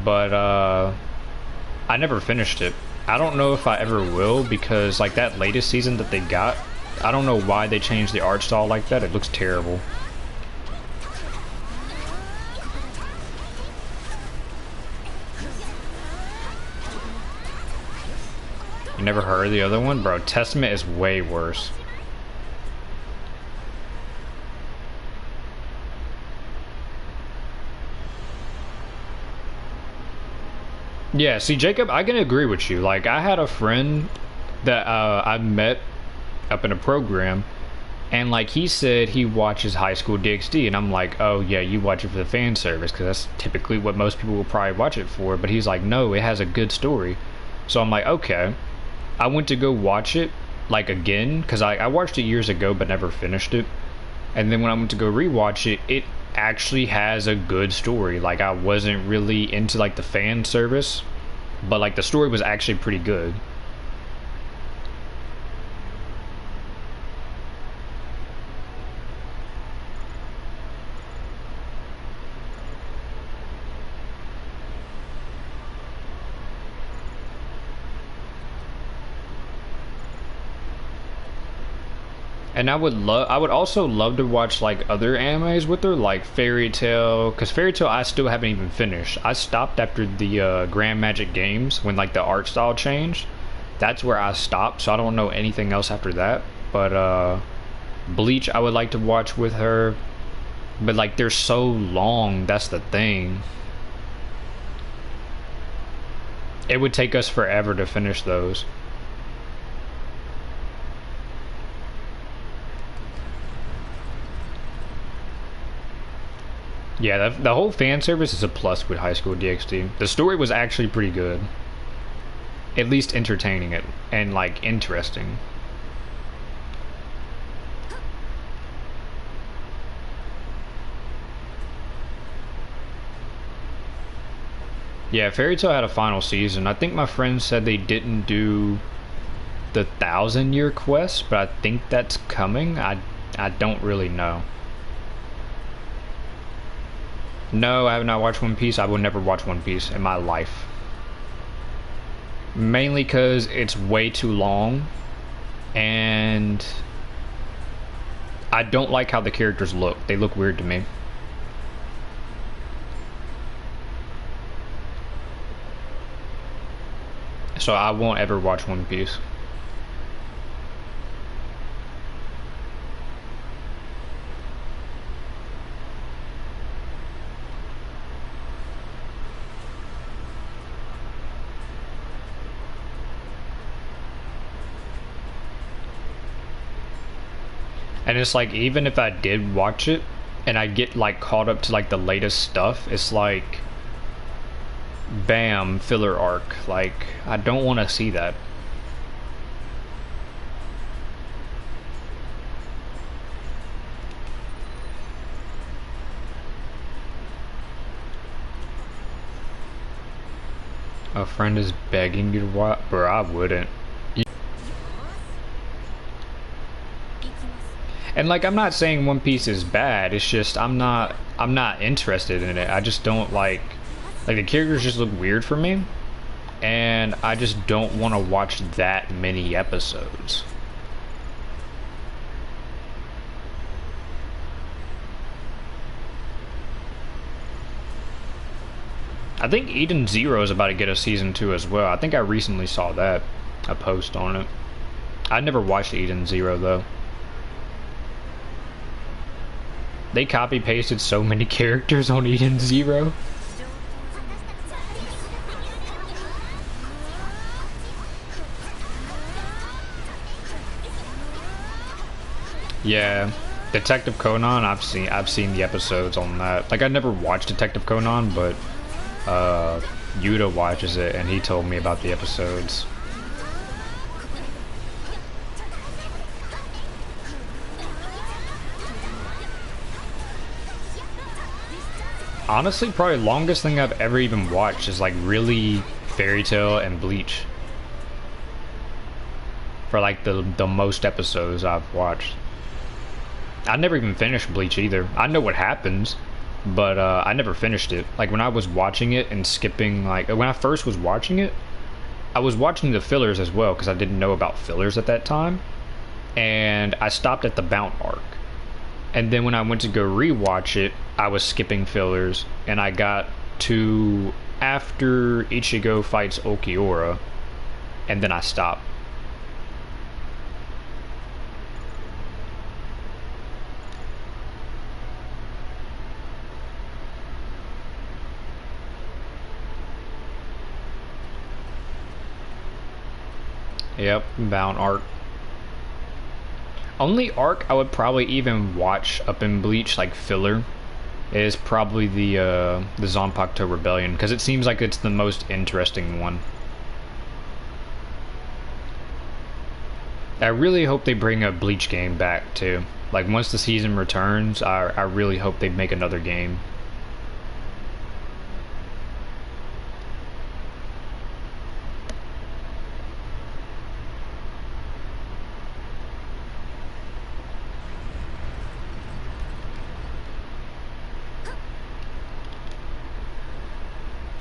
But I never finished it. I don't know if I ever will, because like that latest season that they got, I don't know why they changed the art style like that. It looks terrible. You never heard of the other one? Bro, Testament is way worse. Yeah, see, Jacob, I can agree with you. Like, I had a friend that I met up in a program, and like he said he watches High School DxD, and I'm like, oh yeah, you watch it for the fan service, because that's typically what most people will probably watch it for. But he's like, no, it has a good story. So I'm like, okay. I went to go watch it, like, again, because I watched it years ago but never finished it. And then when I went to go rewatch it, actually has a good story. Like, I wasn't really into like the fan service, but like the story was actually pretty good. And I would also love to watch like other animes with her, like Fairy Tail, because Fairy Tail I still haven't even finished. I stopped after the Grand Magic Games when like the art style changed. That's where I stopped, so I don't know anything else after that. But Bleach I would like to watch with her, but like they're so long. That's the thing. It would take us forever to finish those. Yeah, the whole fan service is a plus with High School DxD. The story was actually pretty good. At least entertaining it and like interesting. Yeah, Fairy Tail had a final season. I think my friends said they didn't do the 1,000-year quest, but I think that's coming. I don't really know. No, I have not watched One Piece. I will never watch One Piece in my life. Mainly because it's way too long, and I don't like how the characters look. They look weird to me. So I won't ever watch One Piece. And it's like, even if I did watch it and I get like caught up to like the latest stuff, it's like, bam, filler arc. Like, I don't want to see that. A friend is begging you to watch? Bro, I wouldn't. And like, I'm not saying One Piece is bad. It's just I'm not interested in it. I just don't like the characters just look weird for me, and I just don't want to watch that many episodes. I think Eden Zero is about to get a season 2 as well. I think I recently saw that, a post on it. I never watched Eden Zero though. They copy pasted so many characters on Eden Zero. Yeah, Detective Conan. I've seen the episodes on that. Like, I never watched Detective Conan, but Yuta watches it, and he told me about the episodes. Honestly, probably longest thing I've ever even watched is like really Fairy Tail and Bleach. For like the most episodes I've watched. I never even finished Bleach either. I know what happens, but I never finished it. Like, when I was watching it and skipping, like when I first was watching it, I was watching the fillers as well because I didn't know about fillers at that time, and I stopped at the Bount arc. And then when I went to go rewatch it, I was skipping fillers, and I got to after Ichigo fights Ulquiorra, and then I stopped. Yep, Bound arc. Only arc I would probably even watch up in Bleach, like filler, is probably the Zanpakuto Rebellion, because it seems like it's the most interesting one. I really hope they bring a Bleach game back too. Like once the season returns, I really hope they make another game.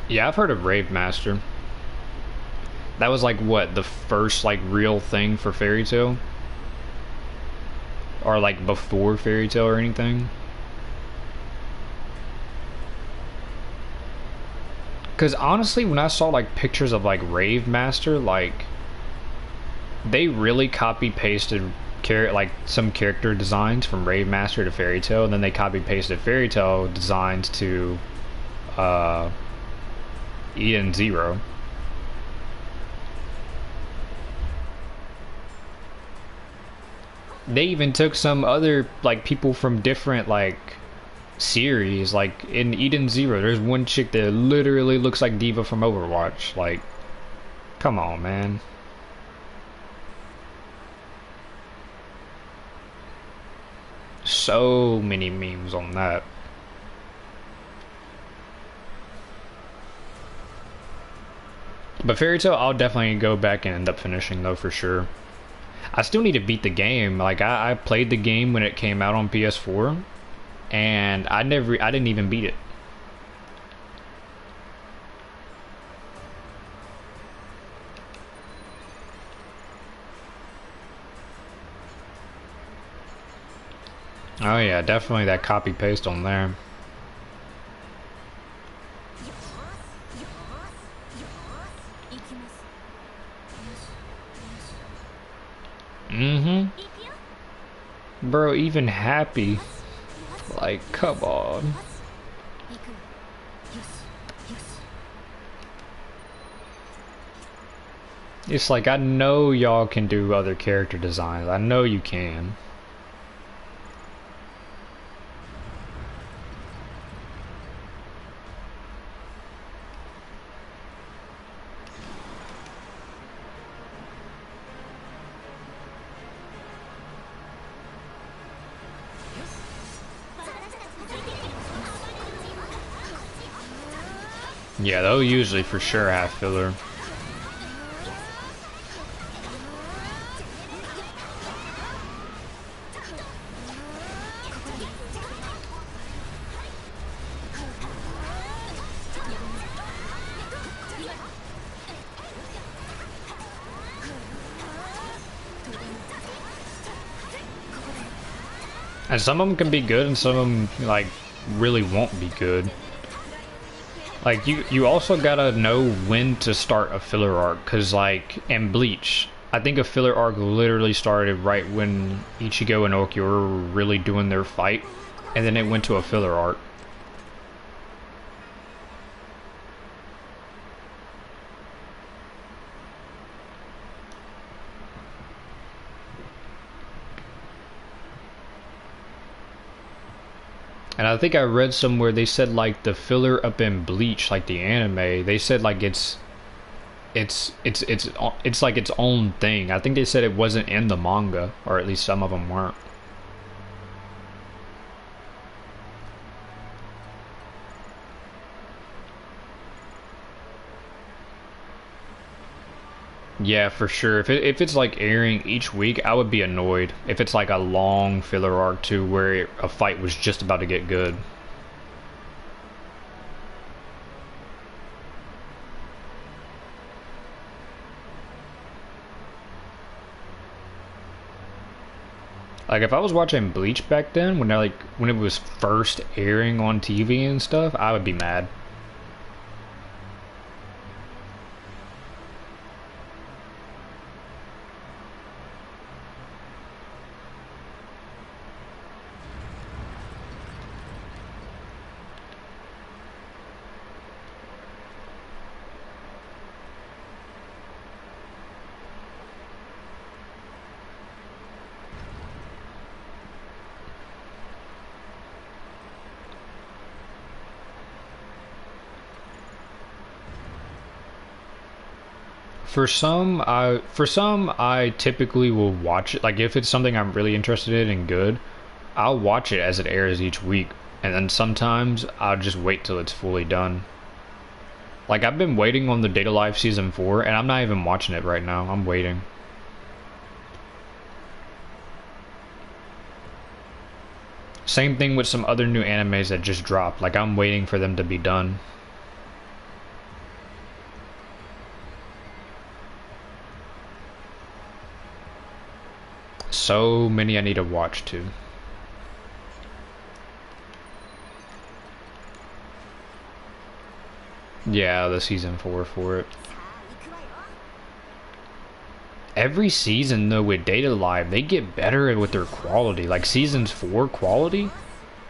Yeah, I've heard of Rave Master. That was like what, the first like real thing for Fairy Tail? Or like before Fairy Tail or anything? Cause honestly, when I saw like pictures of like Rave Master, like they really copy pasted like some character designs from Rave Master to Fairy Tail, and then they copy pasted Fairy Tail designs to uh Eden Zero. They even took some other like people from different like series. Like in Eden Zero, there's one chick that literally looks like Diva from Overwatch. Like, come on, man. So many memes on that. But Fairy Tail, I'll definitely go back and end up finishing though for sure. I still need to beat the game. Like I played the game when it came out on PS4, and I didn't even beat it. Oh yeah, definitely that copy paste on there. Mm-hmm. Bro, even happy. Like, come on. It's like, I know y'all can do other character designs. I know you can. Yeah, they'll usually for sure have filler. And some of them can be good, and some of them like really won't be good. Like you also gotta know when to start a filler arc, cause like in Bleach, I think a filler arc literally started right when Ichigo and Okyo were really doing their fight, and then it went to a filler arc. And I think I read somewhere they said like the filler up in Bleach, like the anime, they said like it's like its own thing. I think they said it wasn't in the manga, or at least some of them weren't. Yeah, for sure. If it's like airing each week, I would be annoyed. If it's like a long filler arc too, where a fight was just about to get good. Like if I was watching Bleach back then, when it was first airing on TV and stuff, I would be mad. For some I typically will watch it. Like if it's something I'm really interested in and good, I'll watch it as it airs each week, and then sometimes I'll just wait till it's fully done. Like, I've been waiting on the Data Life Season 4, and I'm not even watching it right now. I'm waiting. Same thing with some other new animes that just dropped. Like, I'm waiting for them to be done. So many I need to watch too. Yeah, the season 4 for it. Every season though with Data Live, they get better with their quality. Like seasons 4 quality,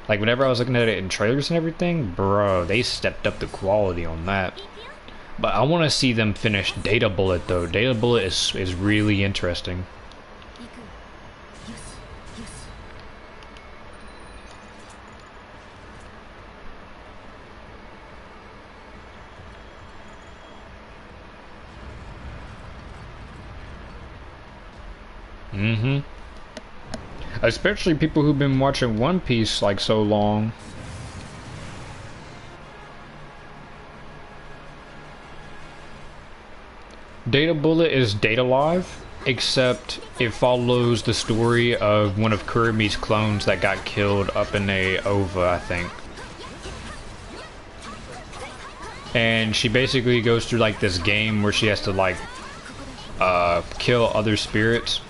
like whenever I was looking at it in trailers and everything, bro, they stepped up the quality on that. But I want to see them finish Data Bullet though. Data Bullet is really interesting. Mm-hmm. Especially people who've been watching One Piece like so long. Data Bullet is Data Live, except it follows the story of one of Kurumi's clones that got killed up in a OVA, I think. And she basically goes through like this game where she has to like kill other spirits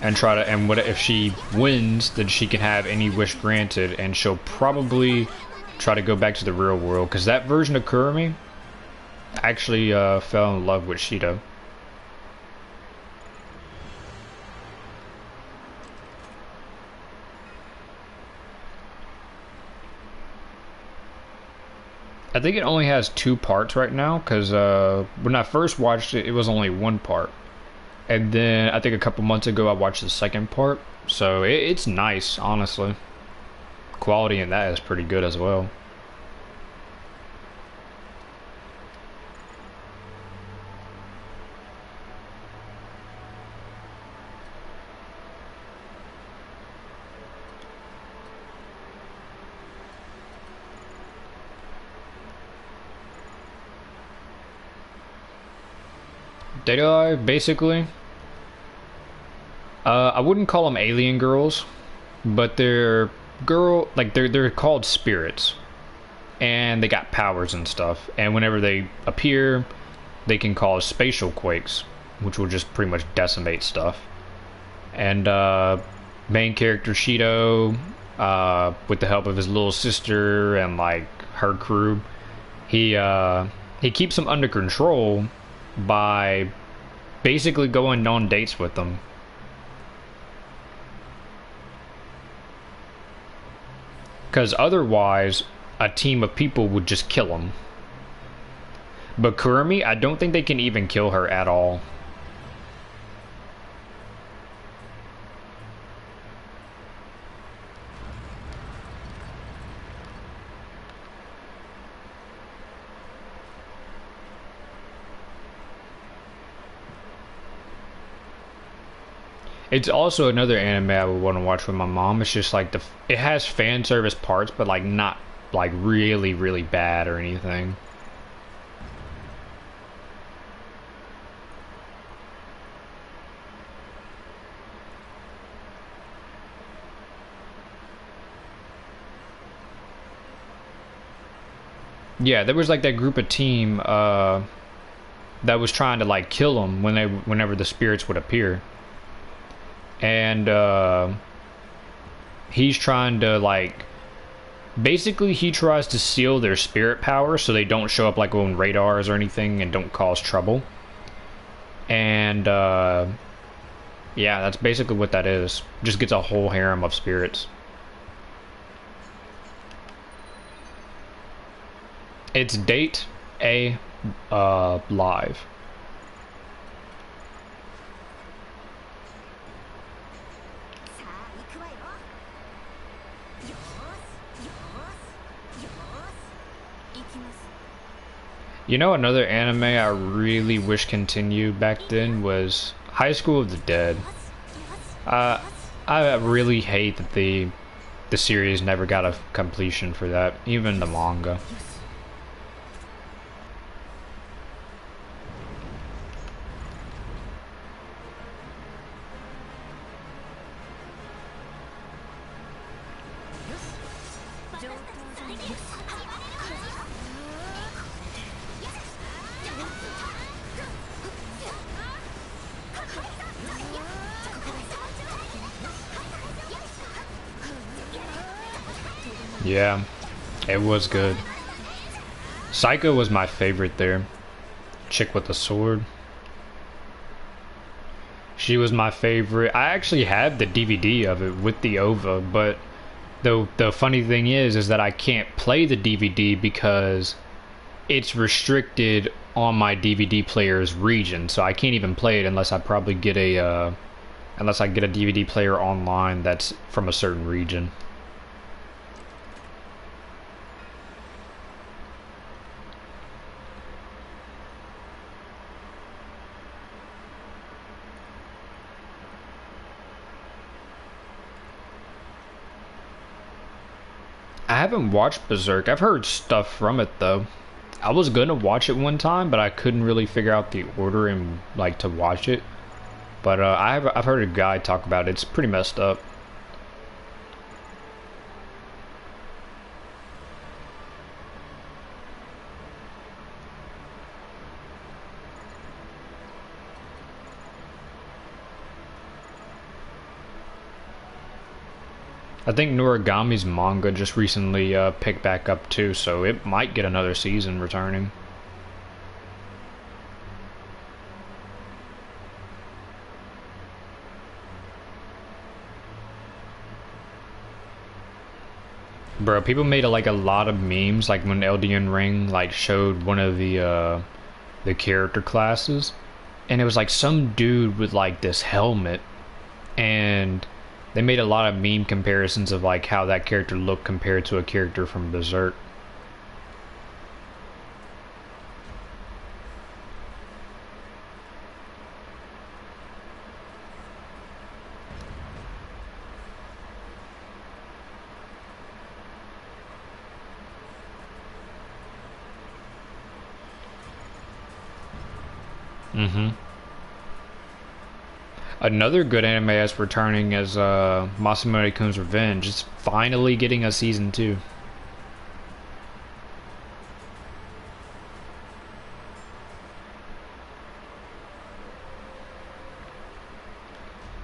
and try to, and what if she wins, then she can have any wish granted, and she'll probably try to go back to the real world, because that version of Kurumi actually fell in love with Shido. I think it only has 2 parts right now, because when I first watched it, it was only 1 part. And then I think a couple months ago I watched the 2nd part, so it's nice, honestly. Quality in that is pretty good as well. Data Live, basically, I wouldn't call them alien girls, but they're they're called spirits, and they got powers and stuff. And whenever they appear, they can cause spatial quakes, which will just pretty much decimate stuff. And main character Shido, with the help of his little sister and like her crew, he keeps them under control by basically going on dates with them. Because otherwise, a team of people would just kill him. But Kurumi, I don't think they can even kill her at all. It's also another anime I would want to watch with my mom. It's just like it has fan service parts, but like not like really, really bad or anything. Yeah, there was like that group of team that was trying to like kill him whenever the spirits would appear. And he's trying to like basically he tries to seal their spirit power so they don't show up like on radars or anything and don't cause trouble. And yeah, that's basically what that is. Just gets a whole harem of spirits. It's Date A Live. You know, another anime I really wish continued back then was High School of the Dead. I really hate that they the series never got a completion for that, even the manga. Yeah, it was good. Psycho was my favorite there. Chick with the sword. She was my favorite. I actually have the DVD of it with the OVA, but the funny thing is that I can't play the DVD because it's restricted on my DVD player's region, so I can't even play it unless I probably get a unless I get a DVD player online that's from a certain region. I haven't watched Berserk. I've heard stuff from it though. I was gonna watch it one time, but I couldn't really figure out the order and like to watch it. But I've heard a guy talk about it. It's pretty messed up. I think Noragami's manga just recently picked back up too, so it might get another season returning. Bro, people made like a lot of memes, like when Elden Ring like showed one of the character classes, and it was like some dude with like this helmet, and they made a lot of meme comparisons of like how that character looked compared to a character from Berserk. Mm-hmm. Another good anime that's returning is Masamune Kun's Revenge. It's finally getting a season 2.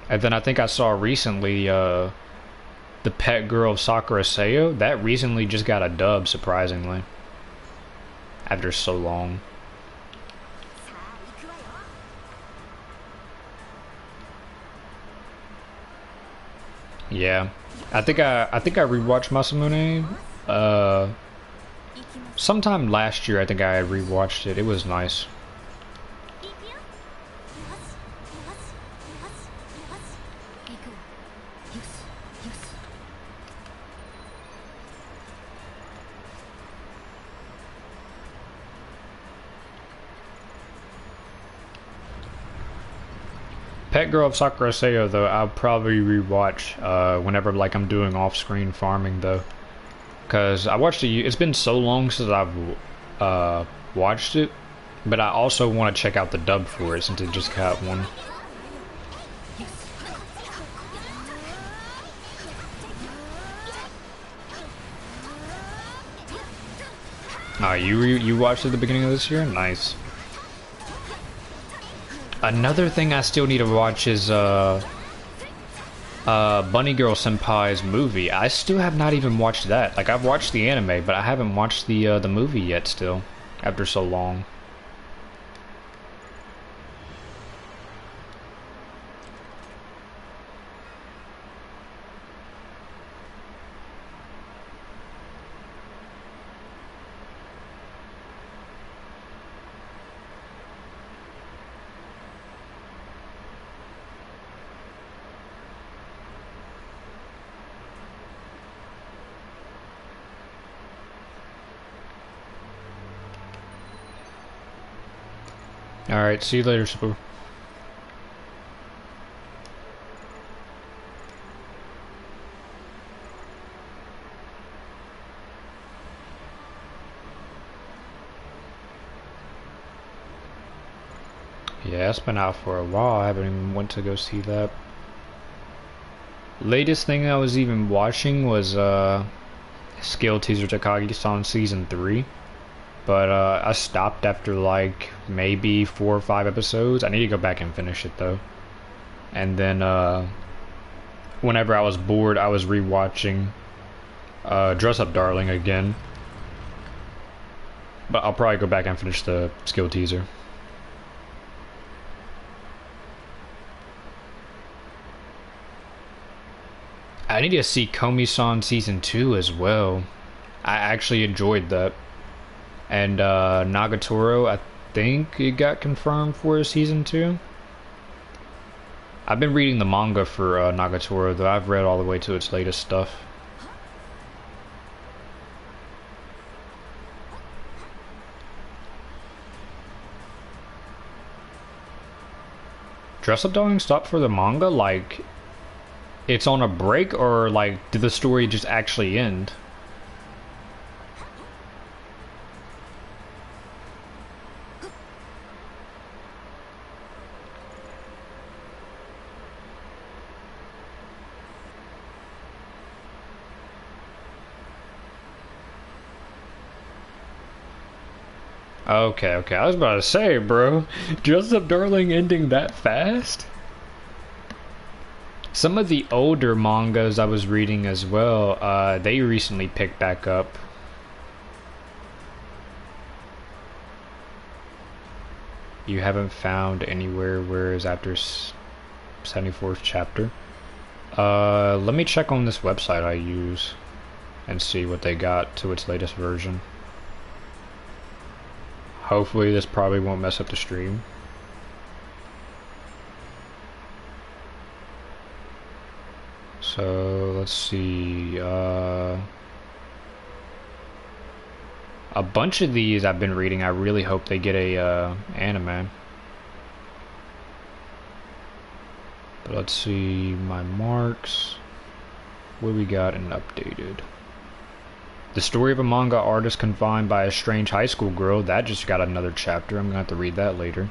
And then I think I saw recently the Pet Girl of Sakura Seo. That recently just got a dub, surprisingly. After so long. Yeah, I think I rewatched Masamune sometime last year. I think I rewatched it. It was nice. Pet Girl of Sakura Seo though, I'll probably rewatch whenever like I'm doing off-screen farming though, because I watched it. It's been so long since I've watched it, but I also want to check out the dub for it since it just got one. You watched it at the beginning of this year? Nice. Another thing I still need to watch is Bunny Girl Senpai's movie. I still have not even watched that. Like I've watched the anime, but I haven't watched the movie yet still, after so long. Alright, see you later, Spoo. Yeah, it's been out for a while. I haven't even went to go see that. Latest thing I was even watching was Skill Teaser Takagi-san Season 3. But I stopped after like maybe 4 or 5 episodes. I need to go back and finish it though. And then whenever I was bored, I was rewatching Dress Up Darling again. But I'll probably go back and finish the Skill Teaser. I need to see Komi-san Season 2 as well. I actually enjoyed that. And Nagatoro, I think it got confirmed for Season 2. I've been reading the manga for Nagatoro, though. I've read all the way to its latest stuff. Dress Up Darling stopped for the manga? Like, it's on a break, or like, did the story just actually end? Okay, okay. I was about to say, bro, Dress Up Darling ending that fast? Some of the older mangas I was reading as well, they recently picked back up. You haven't found anywhere where is after 74th chapter? Let me check on this website I use and see what they got to its latest version. Hopefully this probably won't mess up the stream. So let's see, a bunch of these I've been reading, I really hope they get a anime. But let's see my marks. What we got in updated? The story of a manga artist confined by a strange high school girl. That just got another chapter. I'm gonna have to read that later.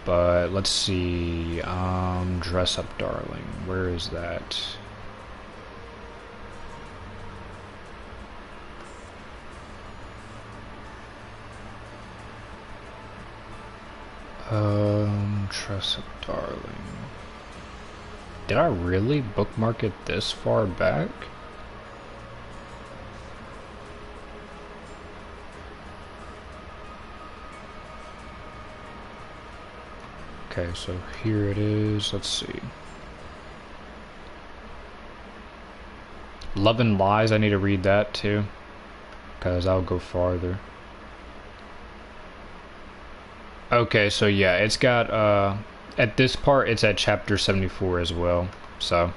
But let's see. Dress Up Darling. Where is that? Dress Up Darling. Did I really bookmark it this far back? Okay, so here it is. Let's see. Love and Lies, I need to read that too, because I'll go farther. Okay, so yeah, it's got, at this part, it's at chapter 74 as well, so.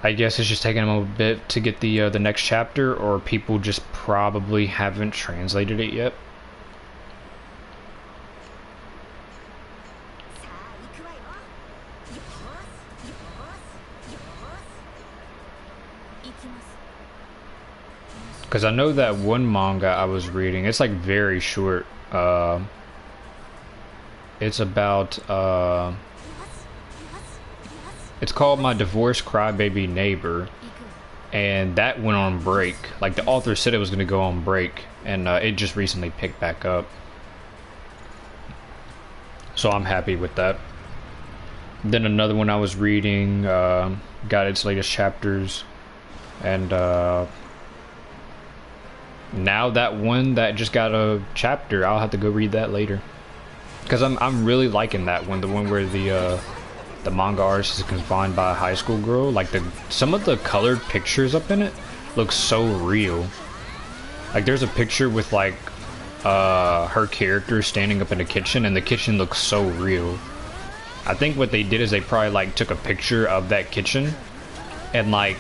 I guess it's just taking them a bit to get the next chapter, or people just probably haven't translated it yet. Because I know that one manga I was reading, it's like very short. It's about, it's called My Divorced Crybaby Neighbor. And that went on break. Like the author said it was going to go on break. And it just recently picked back up. So I'm happy with that. Then another one I was reading, got its latest chapters. And, now that one that just got a chapter, I'll have to go read that later. Because I'm really liking that one, the one where the manga artist is confined by a high school girl. Like some of the colored pictures up in it look so real. Like there's a picture with like her character standing up in a kitchen, and the kitchen looks so real. I think what they did is they probably like took a picture of that kitchen and like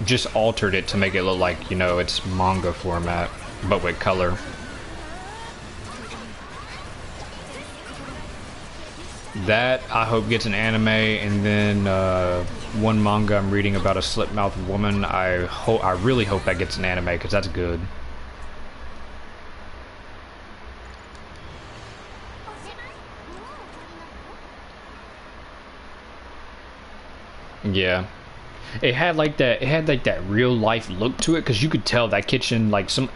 just altered it to make it look like, you know, it's manga format, but with color. That I hope gets an anime, and then one manga I'm reading about a slip-mouthed woman. I really hope that gets an anime, because that's good. Yeah. It had like that. It had like that real life look to it because you could tell that kitchen, like some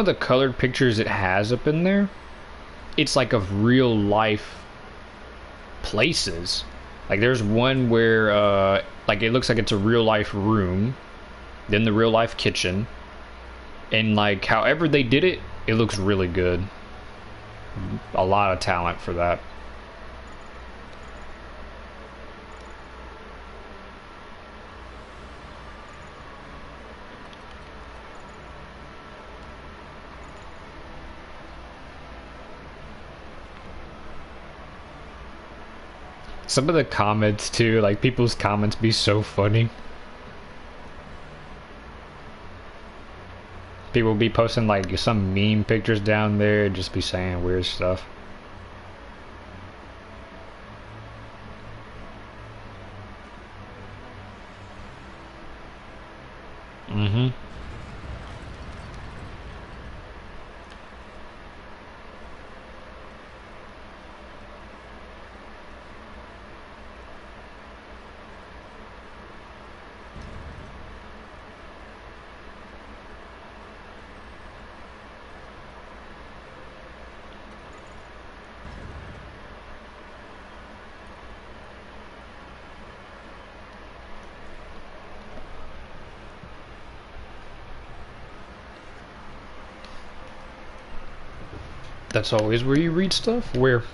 of the colored pictures it has up in there. It's like of real life places. Like there's one where like it looks like it's a real life room, then the real life kitchen, and like however they did it, it looks really good. A lot of talent for that. Some of the comments too, like people's comments be so funny. People be posting like some meme pictures down there, just be saying weird stuff. Mm-hmm. That's always where you read stuff? Where?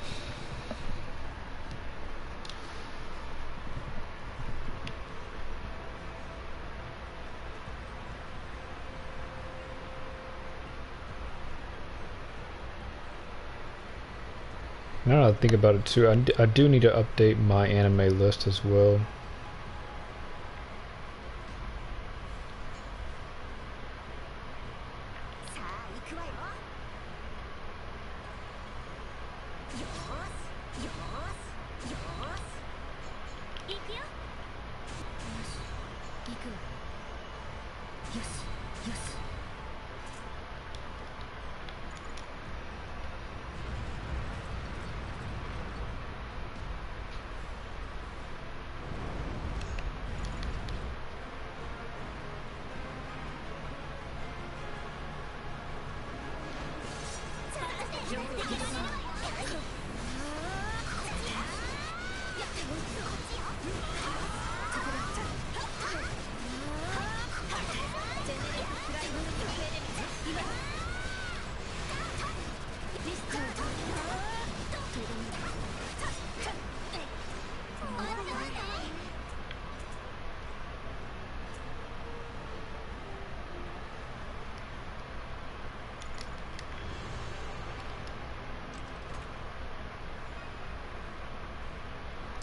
Now that I think about it too, I do need to update my anime list as well.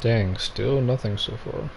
Dang, still nothing so far.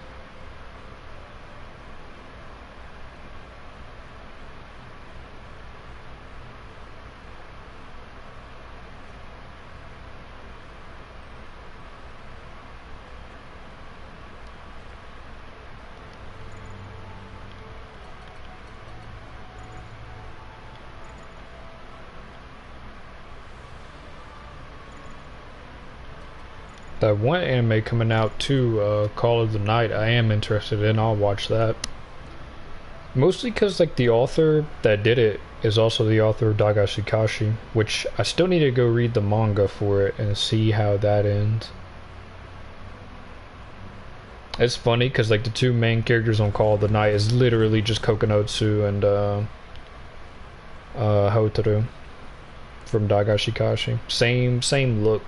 That one anime coming out too, Call of the Night, I am interested in. I'll watch that. Mostly because like the author that did it is also the author of Dagashikashi, which I still need to go read the manga for it and see how that ends. It's funny because like the two main characters on Call of the Night is literally just Kokonotsu and Hotaru from Dagashikashi. Same look.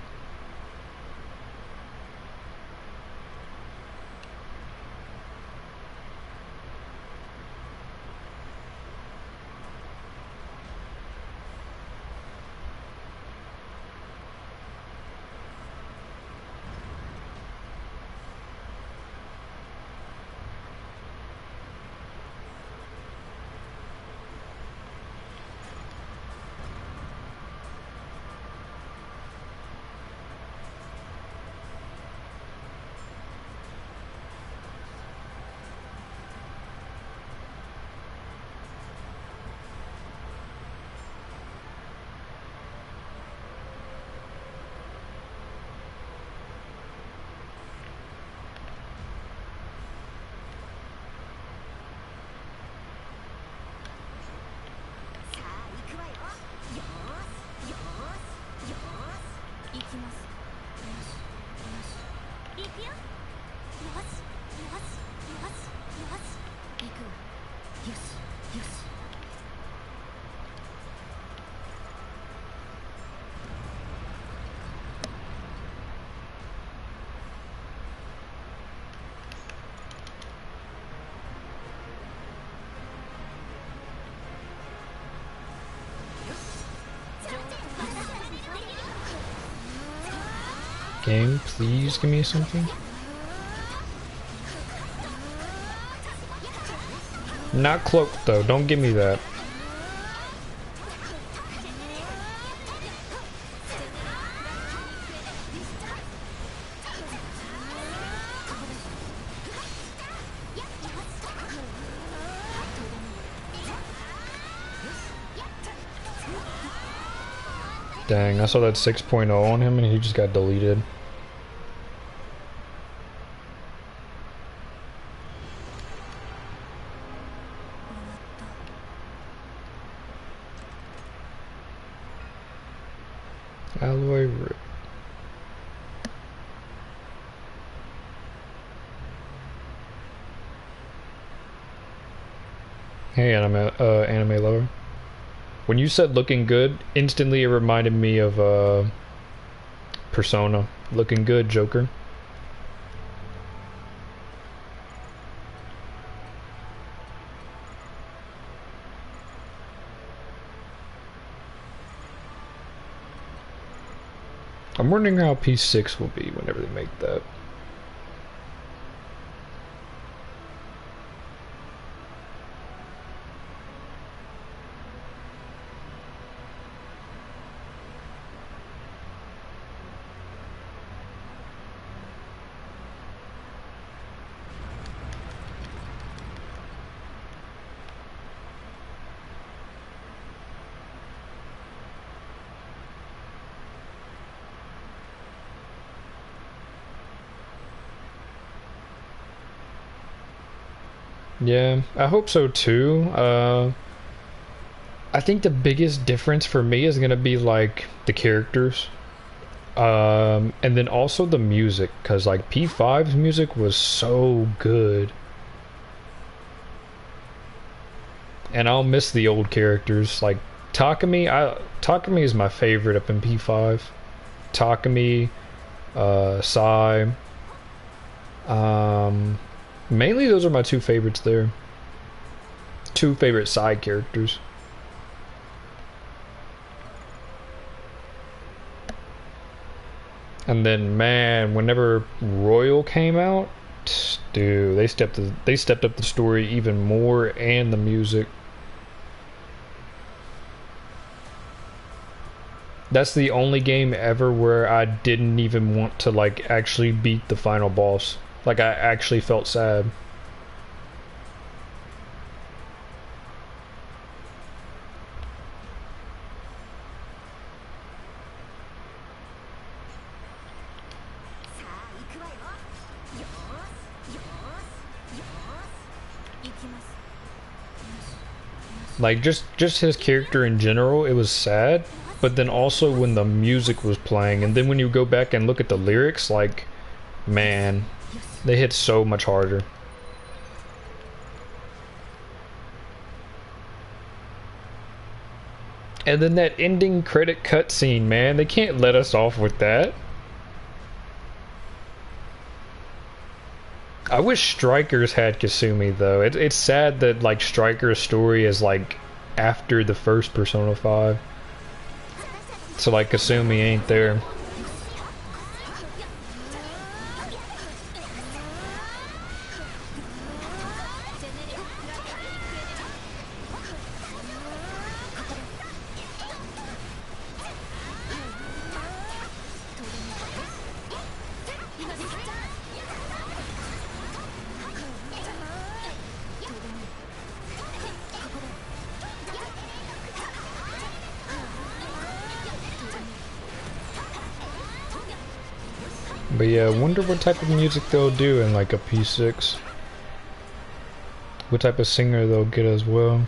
Game, please give me something. Not cloaked though, don't give me that. Dang, I saw that 6.0 on him and he just got deleted. Alloy rip. Hey, anime lover. When you said looking good, instantly it reminded me of Persona. Looking good, Joker. I'm wondering how P6 will be whenever they make that. Yeah, I hope so too. I think the biggest difference for me is gonna be like the characters, and then also the music, cause like P5's music was so good, and I'll miss the old characters like Takumi. Takumi is my favorite up in P5. Takumi, Sai. Mainly those are my two favorites there. Two favorite side characters. And then man, whenever Royal came out, dude, they stepped up the story even more and the music. That's the only game ever where I didn't even want to like actually beat the final boss. Like, I actually felt sad. Like, just his character in general, it was sad. But then also when the music was playing, and then when you go back and look at the lyrics, like, man, they hit so much harder. And then that ending credit cutscene, man, they can't let us off with that. I wish Strikers had Kasumi though. It's sad that like Striker's story is like after the first Persona 5. So like Kasumi ain't there. But yeah, I wonder what type of music they'll do in like a P6. What type of singer they'll get as well.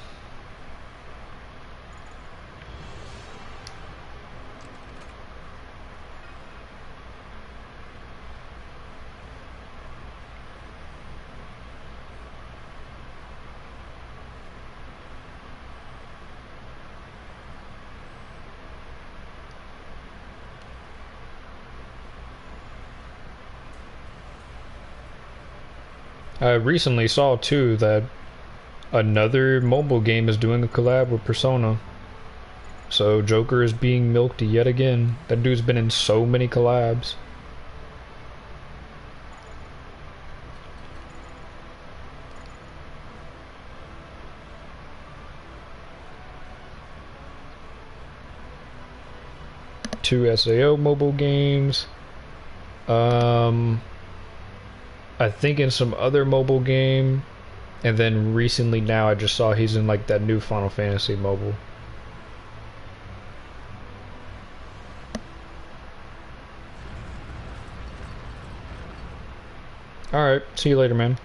I recently saw too that another mobile game is doing a collab with Persona. So Joker is being milked yet again. That dude's been in so many collabs. Two SAO mobile games. I think in some other mobile game. And then recently now I just saw he's in like that new Final Fantasy mobile. Alright, see you later, man.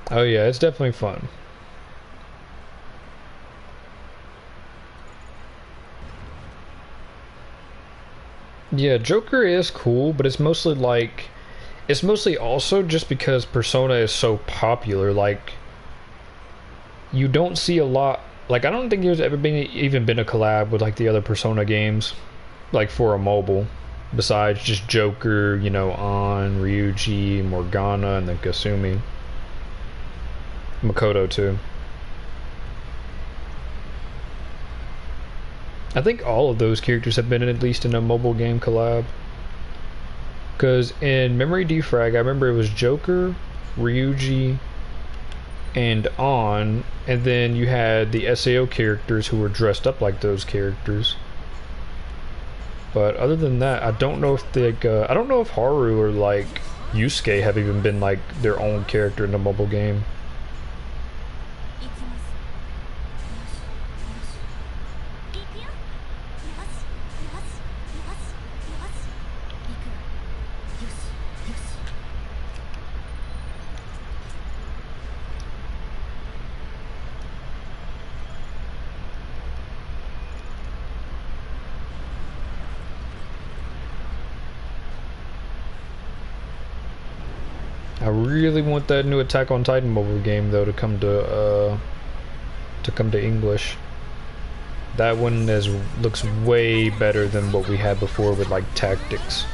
Oh yeah, it's definitely fun. Yeah, Joker is cool, but it's mostly like it's mostly also just because Persona is so popular. Like you don't see a lot. Like I don't think there's ever been even been a collab with like the other Persona games, like for a mobile, besides just Joker, you know, on Ryuji, Morgana, and then Kasumi, Makoto too. I think all of those characters have been in at least in a mobile game collab. Because in Memory Defrag, I remember it was Joker, Ryuji, and On, and then you had the SAO characters who were dressed up like those characters. But other than that, I don't know if I don't know if Haru or like Yusuke have even been like their own character in a mobile game. I really want that new Attack on Titan mobile game though to come to English. That one looks way better than what we had before with like tactics.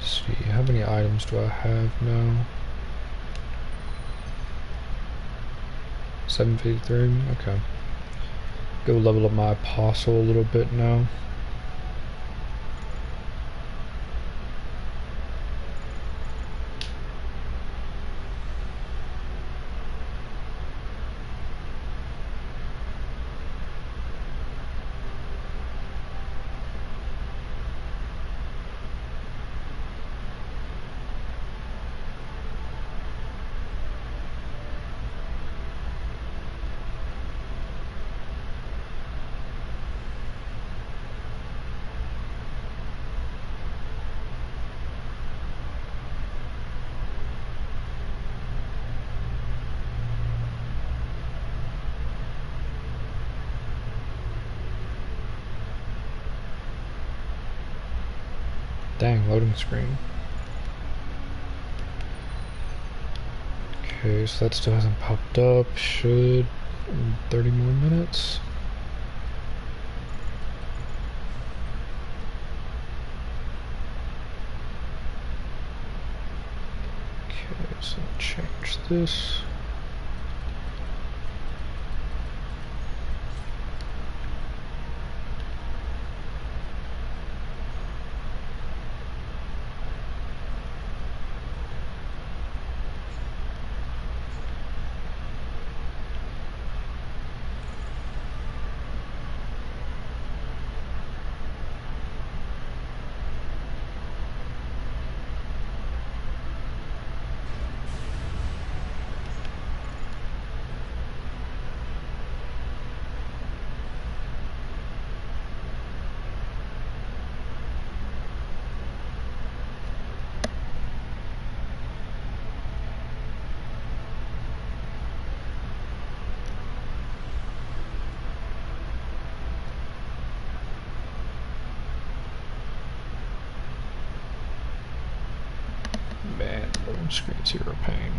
See, how many items do I have now? 753, okay. Go level up my apostle a little bit now. Dang, loading screen. Okay, so that still hasn't popped up. Should in 30 more minutes. Okay, so change this. Screens here are pain.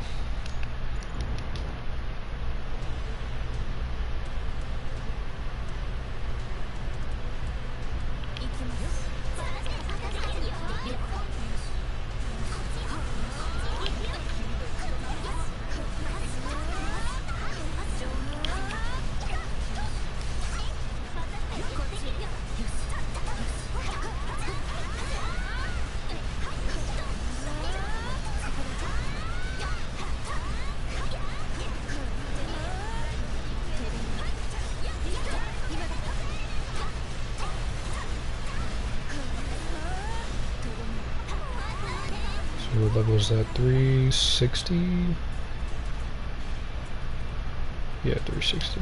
What level is that? 360? Yeah, 360.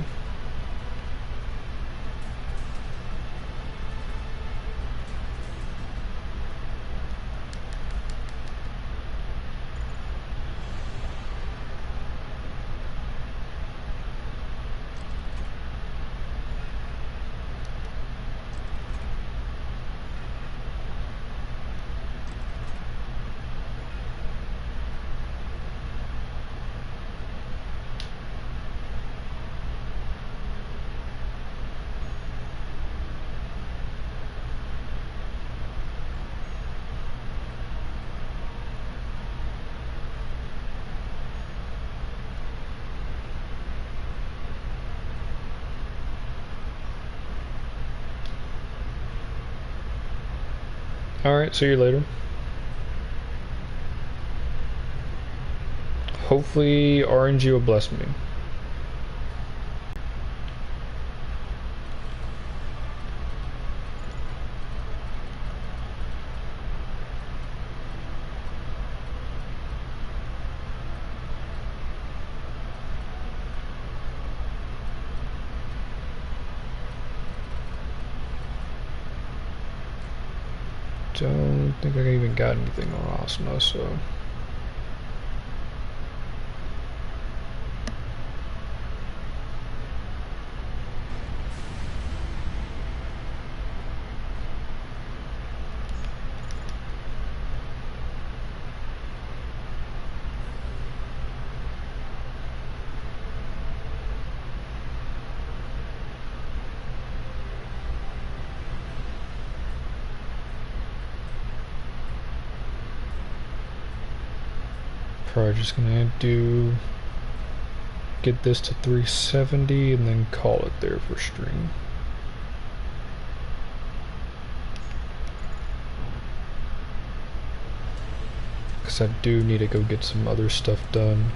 Alright, see you later. Hopefully RNG will bless me. Don't think I even got anything on Asuna, so... Probably just gonna get this to 370 and then call it there for stream. Because I do need to go get some other stuff done.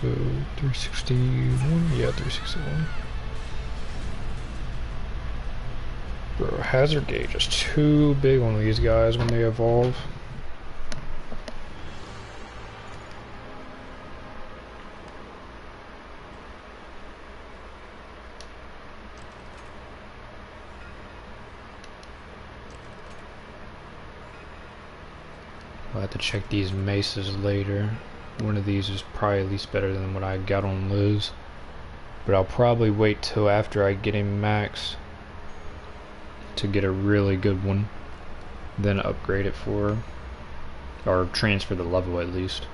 So 361, yeah, 361. Bro, hazard gauge is too big on these guys when they evolve. I'll have to check these maces later. One of these is probably at least better than what I got on Liz. But I'll probably wait till after I get him max to get a really good one. Then upgrade it for her. Or transfer the level at least.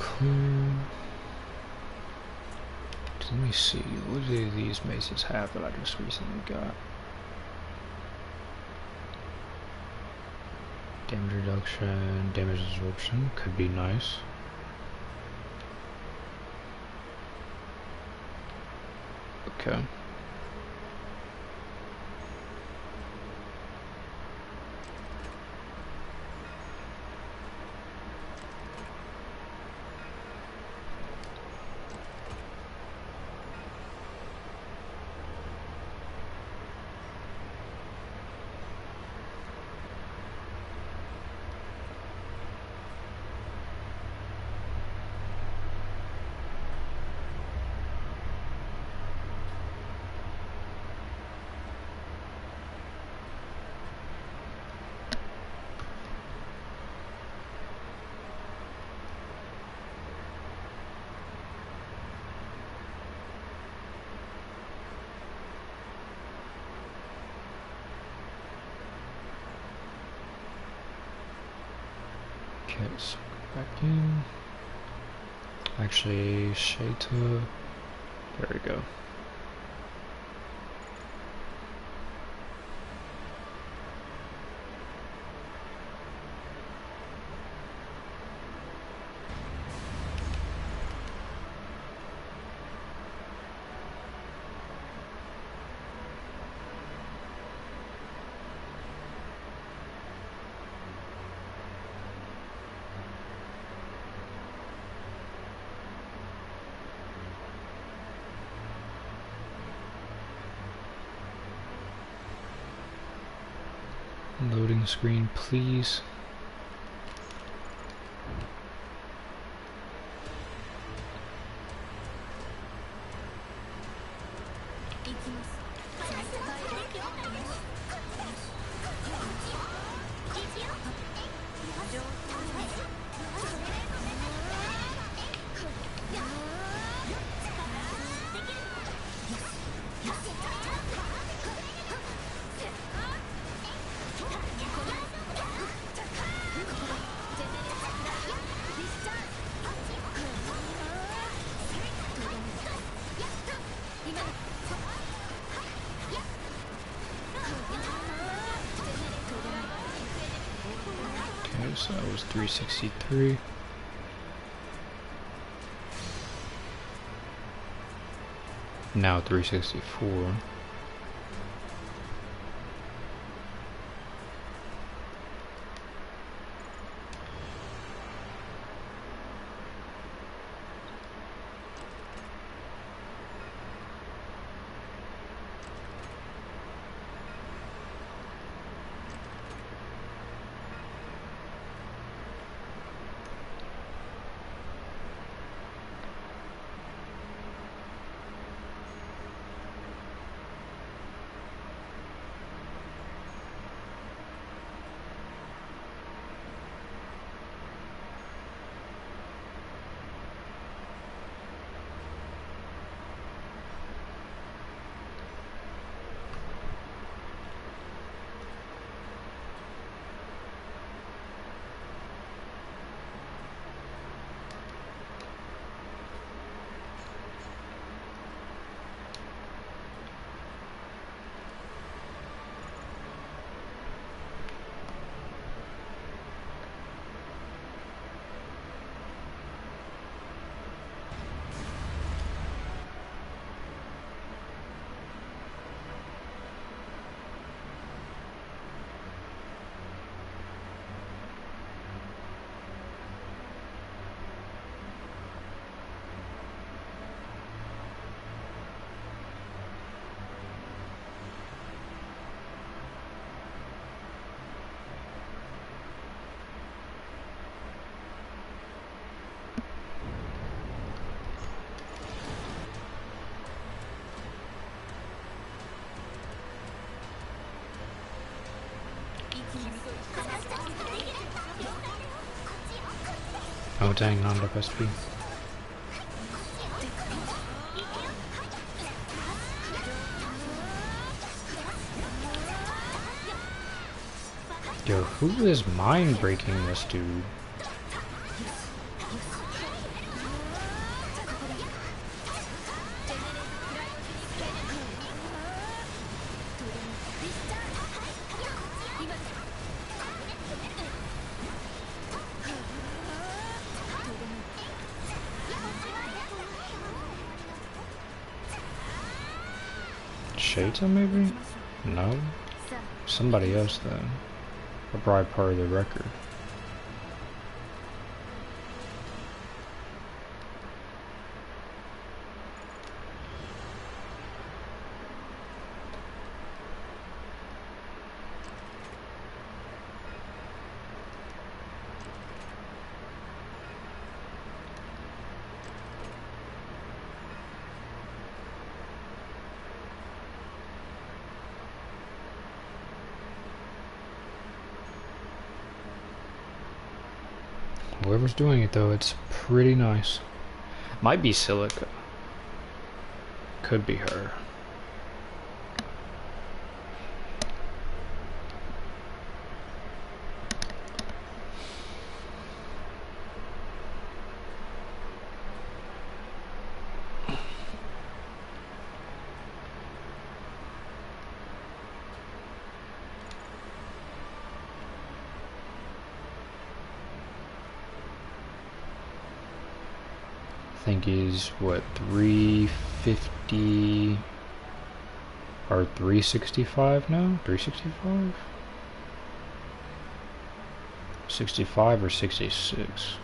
Cool. Let me see. What do these maces have that I just recently got? Damage reduction, damage absorption could be nice. Okay. Okay, so go back in. Actually, Shata. There we go. Loading screen, please. Okay, so that was 363. Now 364. Oh dang, not up SP. Yo, who is mind breaking this dude? Shata maybe? No? Somebody else then. Or probably part of the record. Whoever's doing it though, it's pretty nice. Might be Silica. Could be her. I think he's what, 350 or 365 now? 365? 65 or 66?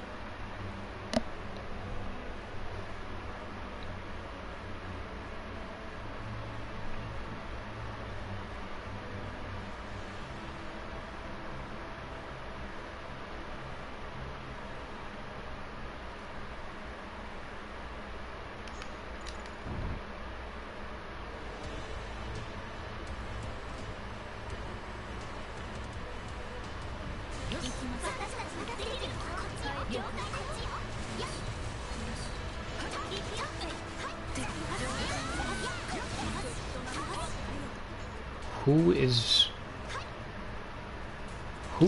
Who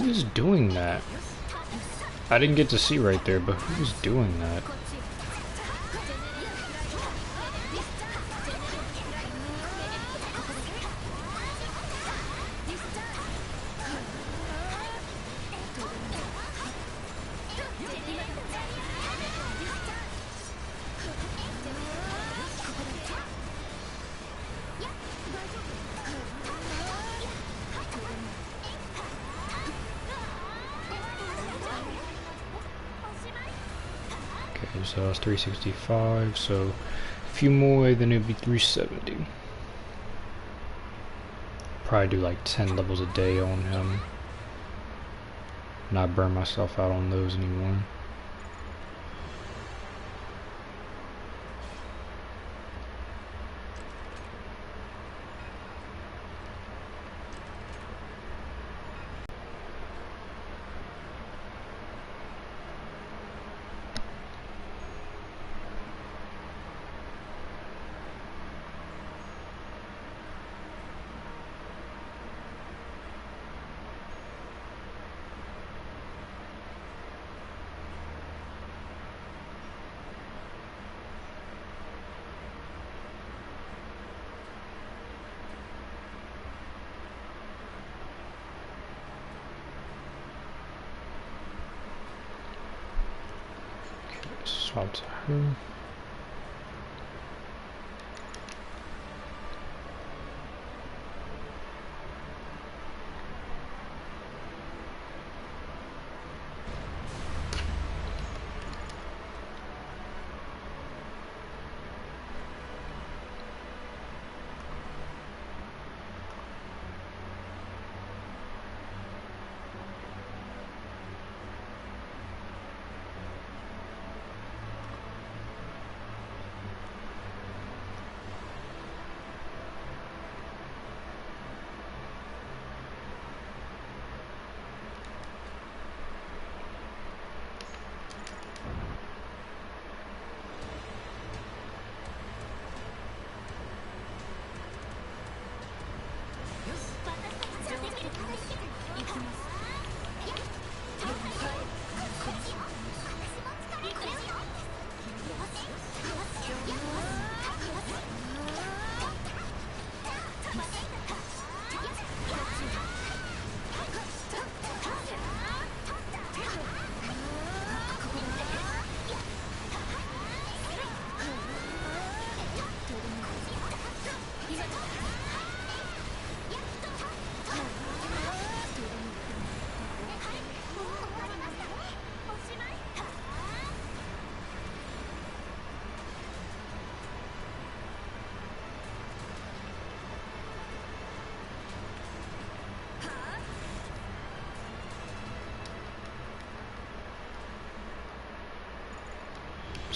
is doing that? I didn't get to see right there, but who is doing that? So that's 365, so a few more, then it'd be 370. Probably do like 10 levels a day on him. Not burn myself out on those anymore. Swap to her.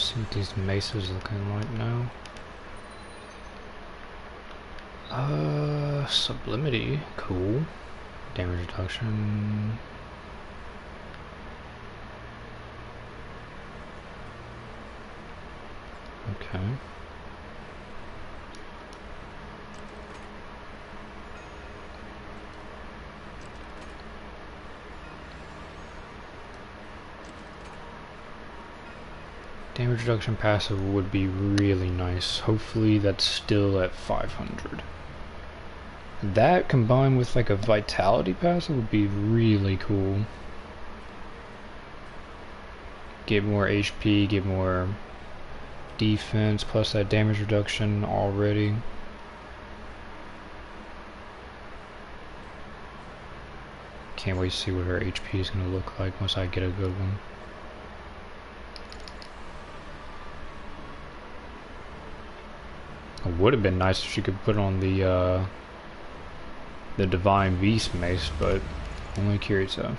See what these maces looking like now. Sublimity, cool. Damage reduction. Okay. Damage reduction passive would be really nice. Hopefully that's still at 500. That combined with like a vitality passive would be really cool. Get more HP, get more defense, plus that damage reduction already. Can't wait to see what her HP is going to look like once I get a good one. It would have been nice if she could put on the Divine Beast mace, but only Kirito.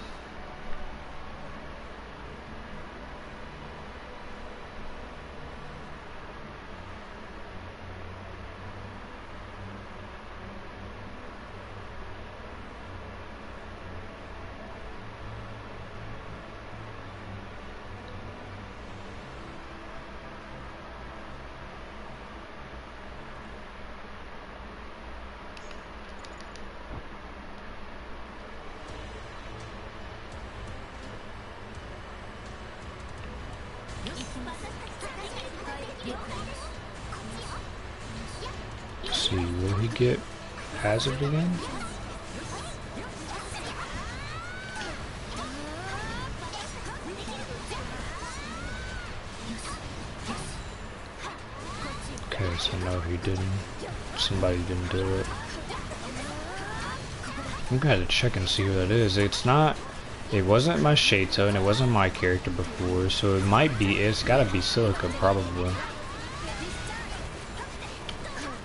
Let's see, will he get hazard again? Okay, so no, he didn't. Somebody didn't do it. I'm gonna have to check and see who that is. It's not. It wasn't my Shato and it wasn't my character before, so it might be. It's gotta be Silica, probably.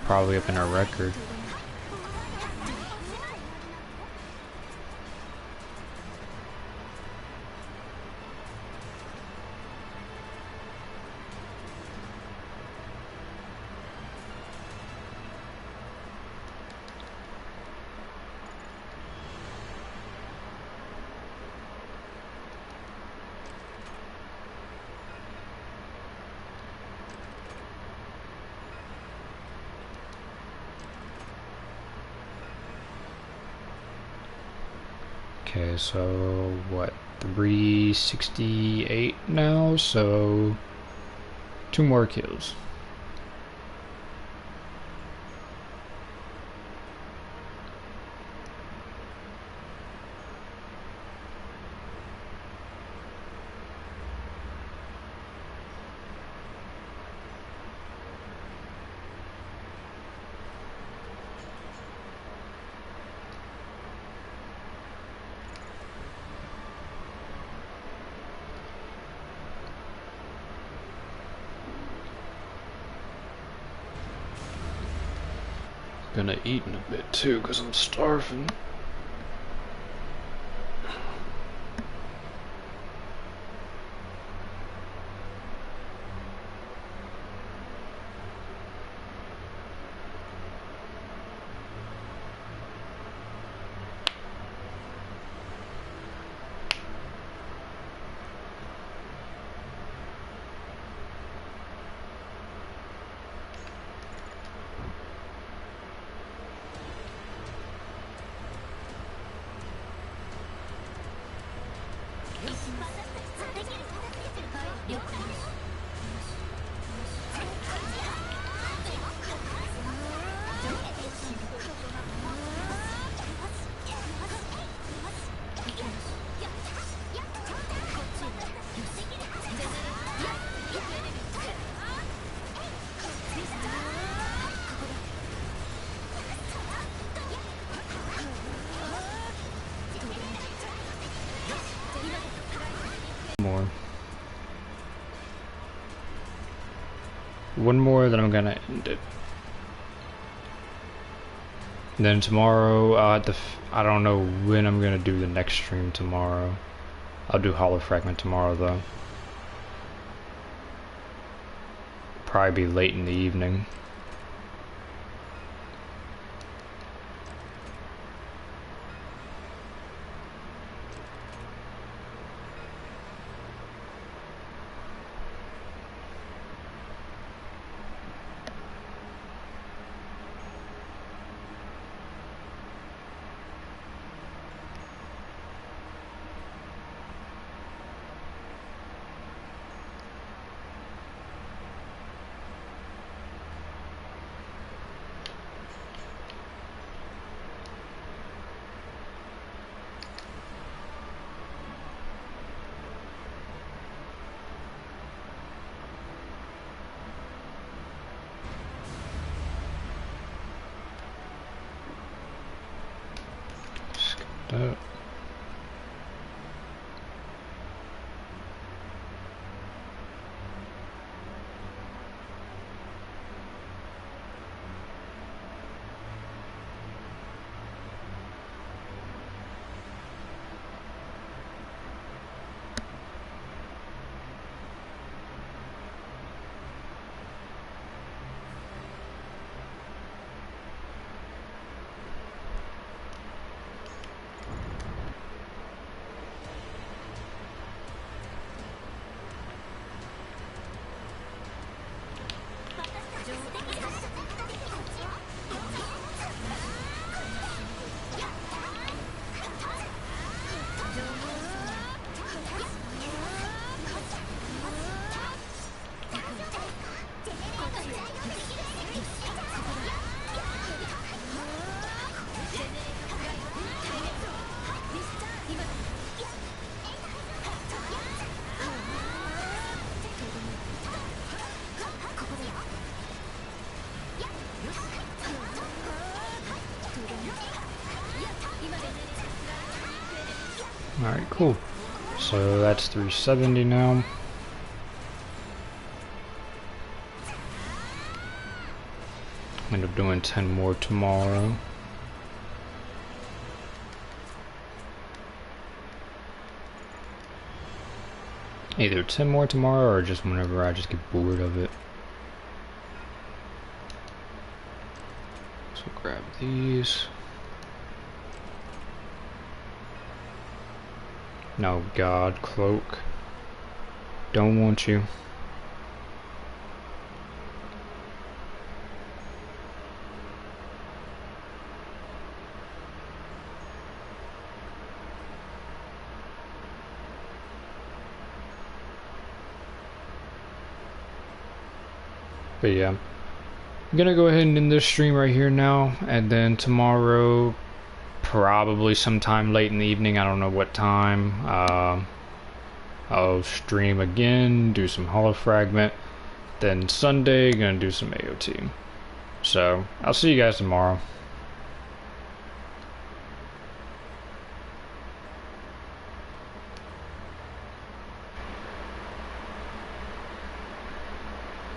Probably up in our record. Okay, so what? 368 now, so 2 more kills. Gonna eat in a bit too, because I'm starving. One more, then I'm gonna end it. Then tomorrow, I don't know when I'm gonna do the next stream tomorrow. I'll do Hollow Fragment tomorrow though. probably be late in the evening. That. Alright, cool. So that's 370 now. End up doing 10 more tomorrow. Either 10 more tomorrow or just whenever I just get bored of it. So grab these. No, God, cloak. Don't want you. But yeah, I'm gonna go ahead and end this stream right here now, and then tomorrow, probably sometime late in the evening, I don't know what time, I'll stream again, do some holofragment, then Sunday, gonna do some AOT. So, I'll see you guys tomorrow.